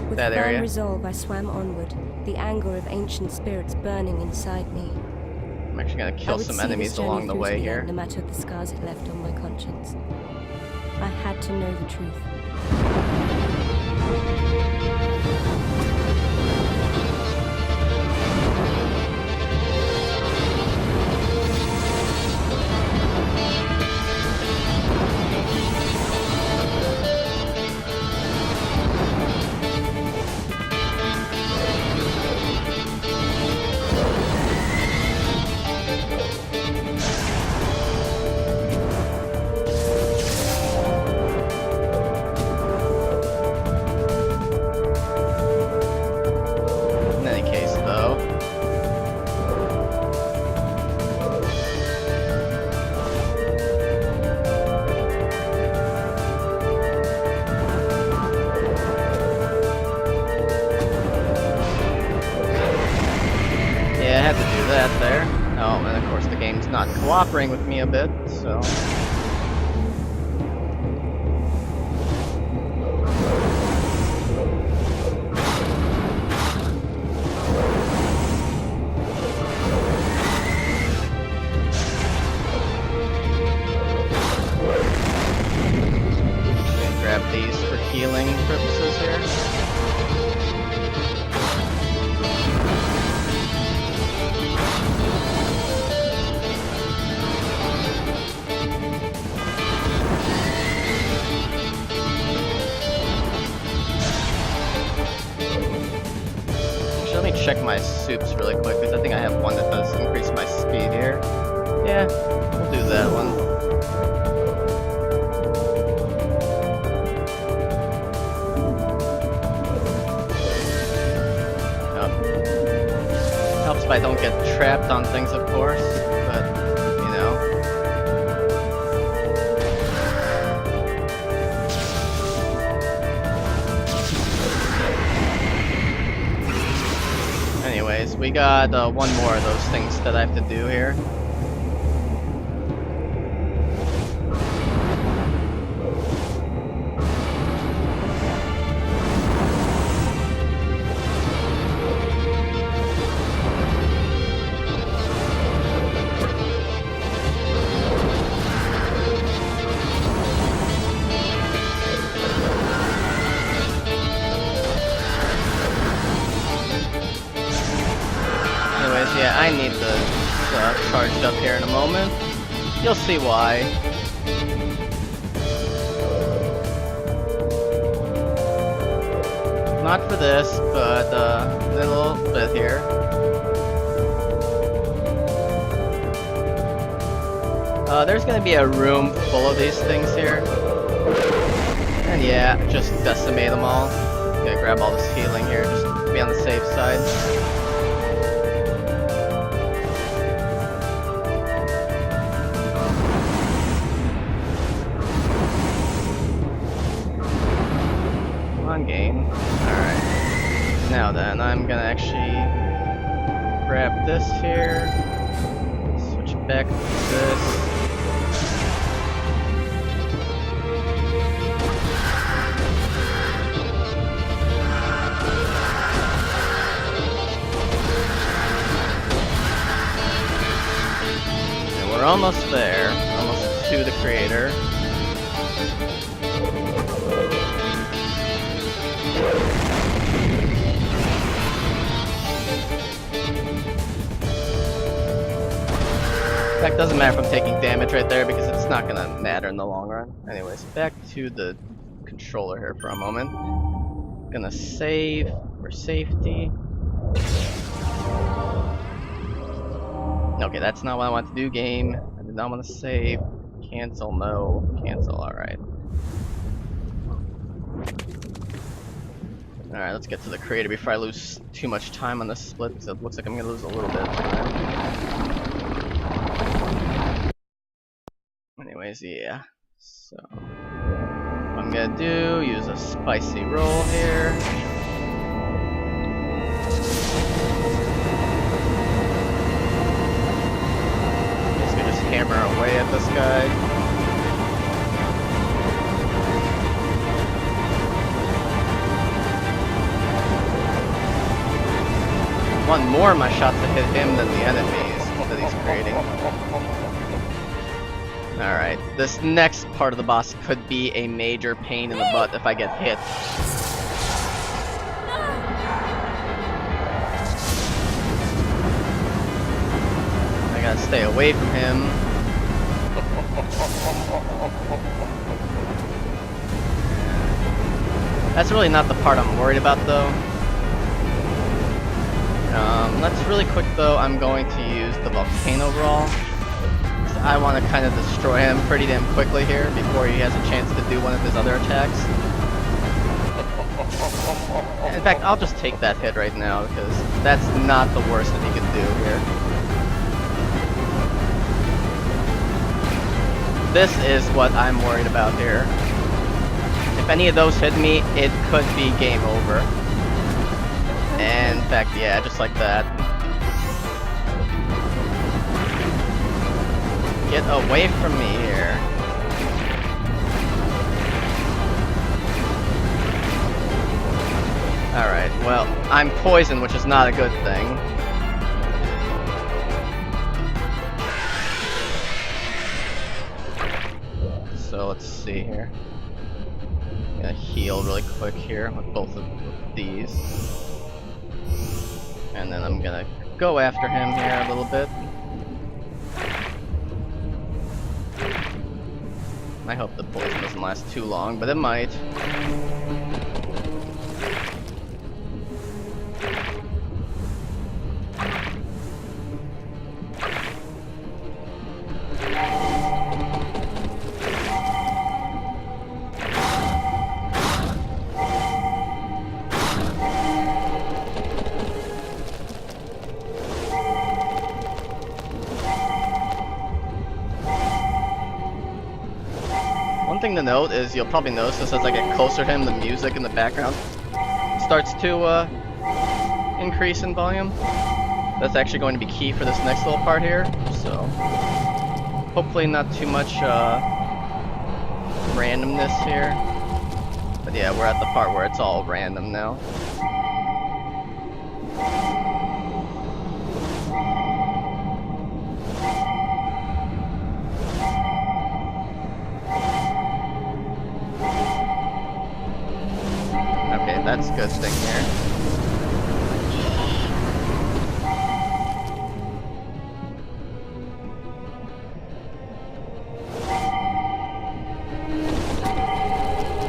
[SPEAKER 2] With
[SPEAKER 1] that
[SPEAKER 2] firm
[SPEAKER 1] area.
[SPEAKER 2] resolve, I swam onward, the anger of ancient spirits burning inside me.
[SPEAKER 1] I'm actually gonna
[SPEAKER 2] I
[SPEAKER 1] kill
[SPEAKER 2] would
[SPEAKER 1] some
[SPEAKER 2] see this
[SPEAKER 1] enemies
[SPEAKER 2] journey
[SPEAKER 1] along the
[SPEAKER 2] through to
[SPEAKER 1] way
[SPEAKER 2] the
[SPEAKER 1] here.
[SPEAKER 2] end, no matter the scars it left on my conscience. I had to know the truth.
[SPEAKER 1] In any case, though, yeah, I had to do that there. Oh, and of course the game's not cooperating with me a bit, so. Grab these for healing purposes here. Actually, let me check my soups really quick because I think I have one that does increase my speed here. Yeah, we'll do that one. Helps if I don't get trapped on things, of course, but, you know. Anyways, we got one more of those things that I have to do here. Yeah, I need this charged up here in a moment. You'll see why. Not for this, but a little bit here. There's gonna be a room full of these things here. And yeah, just decimate them all. Gonna grab all this healing here, just to be on the safe side. Game. Alright. Now then, I'm gonna actually grab this here, switch back to this. And we're almost there, almost to the creator. In fact, doesn't matter if I'm taking damage right there because it's not gonna matter in the long run. Anyways, back to the controller here for a moment. Gonna save for safety. Okay, that's not what I want to do, game. I did not want to save. Cancel, no. Cancel, alright. Alright, let's get to the creator before I lose too much time on this split, because it looks like I'm gonna lose a little bit of time. Anyways, yeah. So, what I'm gonna do, use a spicy roll here. Just hammer away at this guy. Want more of my shots to hit him than the enemies. One of these frustrating. Alright, this next part of the boss could be a major pain in the butt if I get hit. I gotta stay away from him. That's really not the part I'm worried about though. Let's really quick though, I'm going to use the volcano brawl. I want to kind of destroy him pretty damn quickly here before he has a chance to do one of his other attacks. In fact, I'll just take that hit right now because that's not the worst that he can do here. This is what I'm worried about here. If any of those hit me, it could be game over. And in fact, yeah, just like that. Get away from me here. Alright, well, I'm poisoned, which is not a good thing. So let's see here. I'm gonna heal really quick here with both of these. And then I'm gonna go after him here a little bit. I hope the poison doesn't last too long, but it might. One thing to note is you'll probably notice this as I get closer to him, the music in the background starts to increase in volume. That's actually going to be key for this next little part here, so hopefully not too much randomness here. But yeah, we're at the part where it's all random now. That's a good thing here.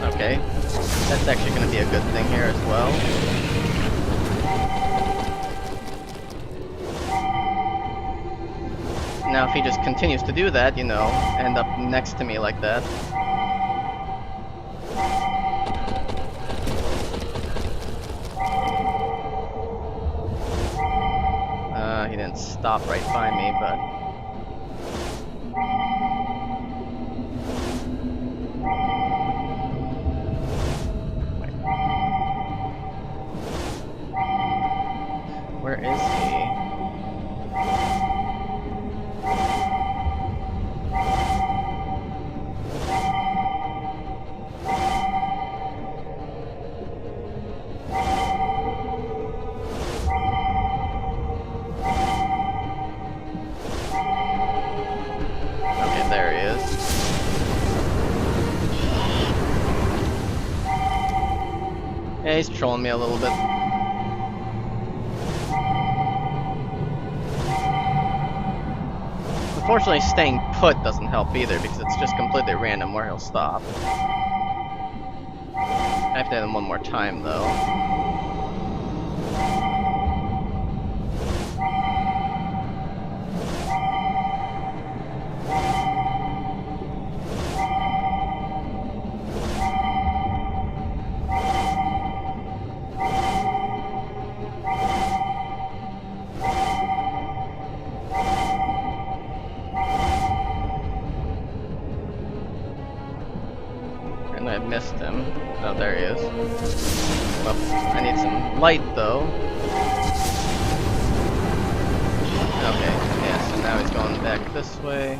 [SPEAKER 1] Okay, that's actually going to be a good thing here as well. Now if he just continues to do that, you know, end up next to me like that. He didn't stop right by me, but... Where is he? There he is. Yeah, he's trolling me a little bit. Unfortunately, staying put doesn't help either because it's just completely random where he'll stop. I have to hit him one more time though. I missed him. Oh, there he is. Well, I need some light though. Okay, yeah, so now he's going back this way.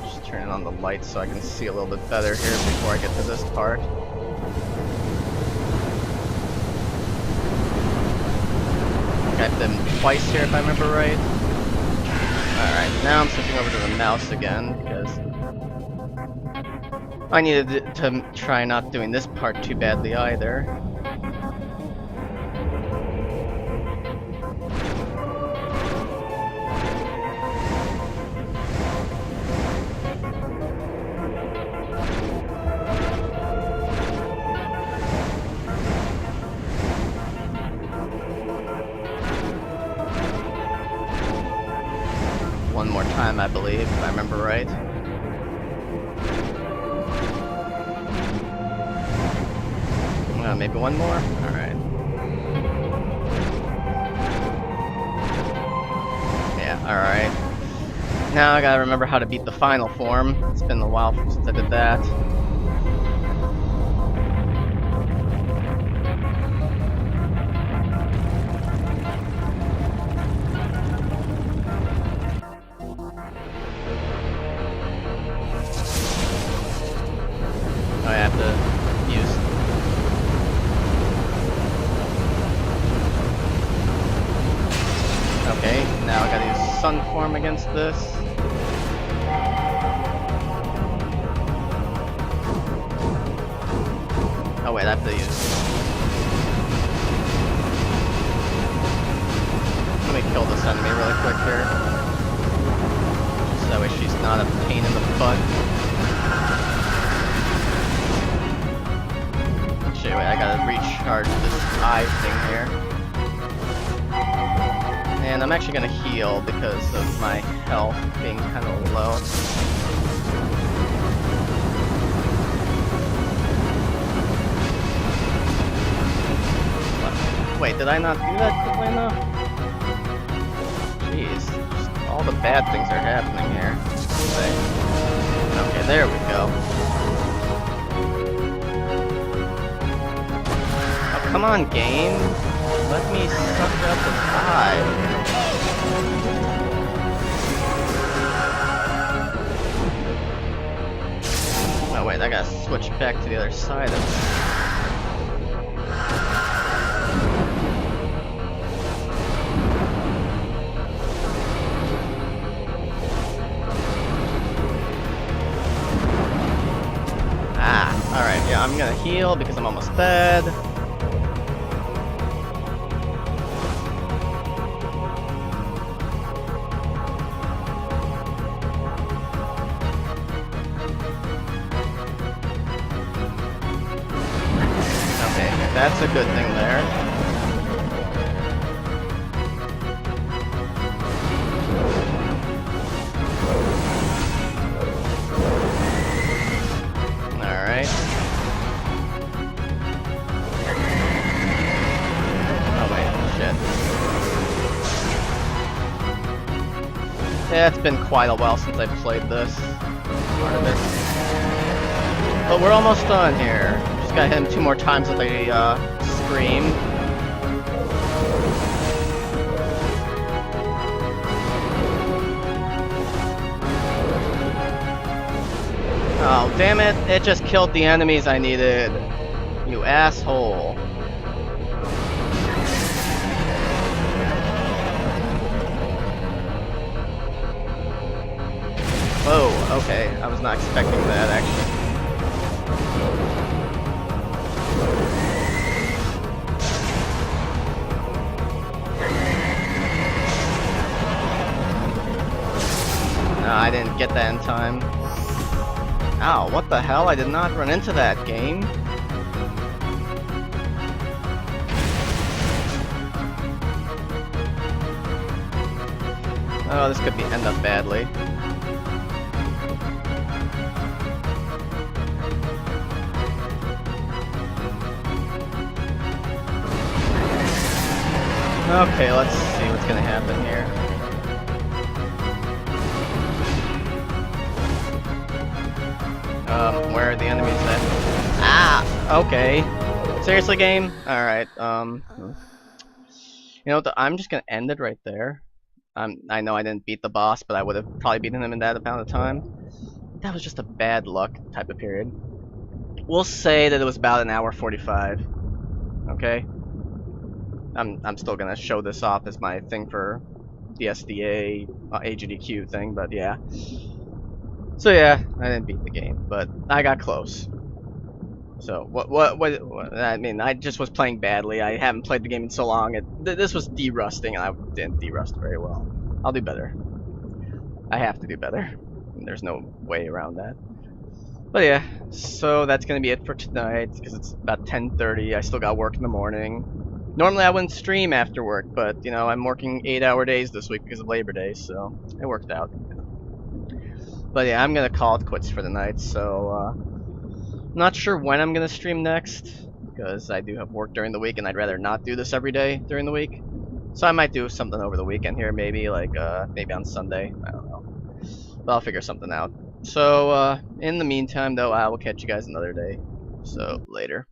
[SPEAKER 1] Just turning on the light so I can see a little bit better here before I get to this part. I have them twice here if I remember right. Alright, now I'm switching over to the mouse again, because I needed to try not doing this part too badly either. One more time, I believe, if I remember right. Maybe one more? Alright. Yeah, alright. Now I gotta remember how to beat the final form. It's been a while since I did that. I have to use... Okay, now I gotta use sun form against this. Oh wait, I have to use... Let me kill this enemy really quick here. So that way she's not a pain in the butt. Actually, wait, I gotta recharge this eye thing here. And I'm actually gonna heal because of my health being kind of low. Wait, did I not do that quickly enough? Jeez, just all the bad things are happening here. Okay, there we go. Oh, come on, game. Let me suck up the eye. Oh wait, I gotta switch back to the other side of it. Alright, yeah, I'm gonna heal because I'm almost dead. Okay, that's a good thing there. Alright. Yeah, it's been quite a while since I've played this part of it. But we're almost done here. Just gotta hit him 2 more times with a scream. Oh, damn it. It just killed the enemies I needed. You asshole. Whoa, okay. I was not expecting that, actually. No, I didn't get that in time. Ow, what the hell? I did not run into that game. Oh, this could end up badly. Okay, let's see what's gonna happen here. Where are the enemies at? Ah! Okay. Seriously, game? Alright, You know what, I'm just gonna end it right there. I know I didn't beat the boss, but I would have probably beaten him in that amount of time. That was just a bad luck type of period. We'll say that it was about an hour 45. Okay? I'm still gonna show this off as my thing for the SDA AGDQ thing, but yeah. So yeah, I didn't beat the game, but I got close. So what I mean, I just was playing badly. I haven't played the game in so long. This was derusting, and I didn't derust very well. I'll do better. I have to do better. There's no way around that. But yeah, so that's gonna be it for tonight because it's about 10:30. I still got work in the morning. Normally I wouldn't stream after work, but you know I'm working 8-hour days this week because of Labor Day, so it worked out. But yeah, I'm gonna call it quits for the night. So not sure when I'm gonna stream next because I do have work during the week, and I'd rather not do this every day during the week. So I might do something over the weekend here, maybe like maybe on Sunday. I don't know, but I'll figure something out. So in the meantime, though, I will catch you guys another day. So later.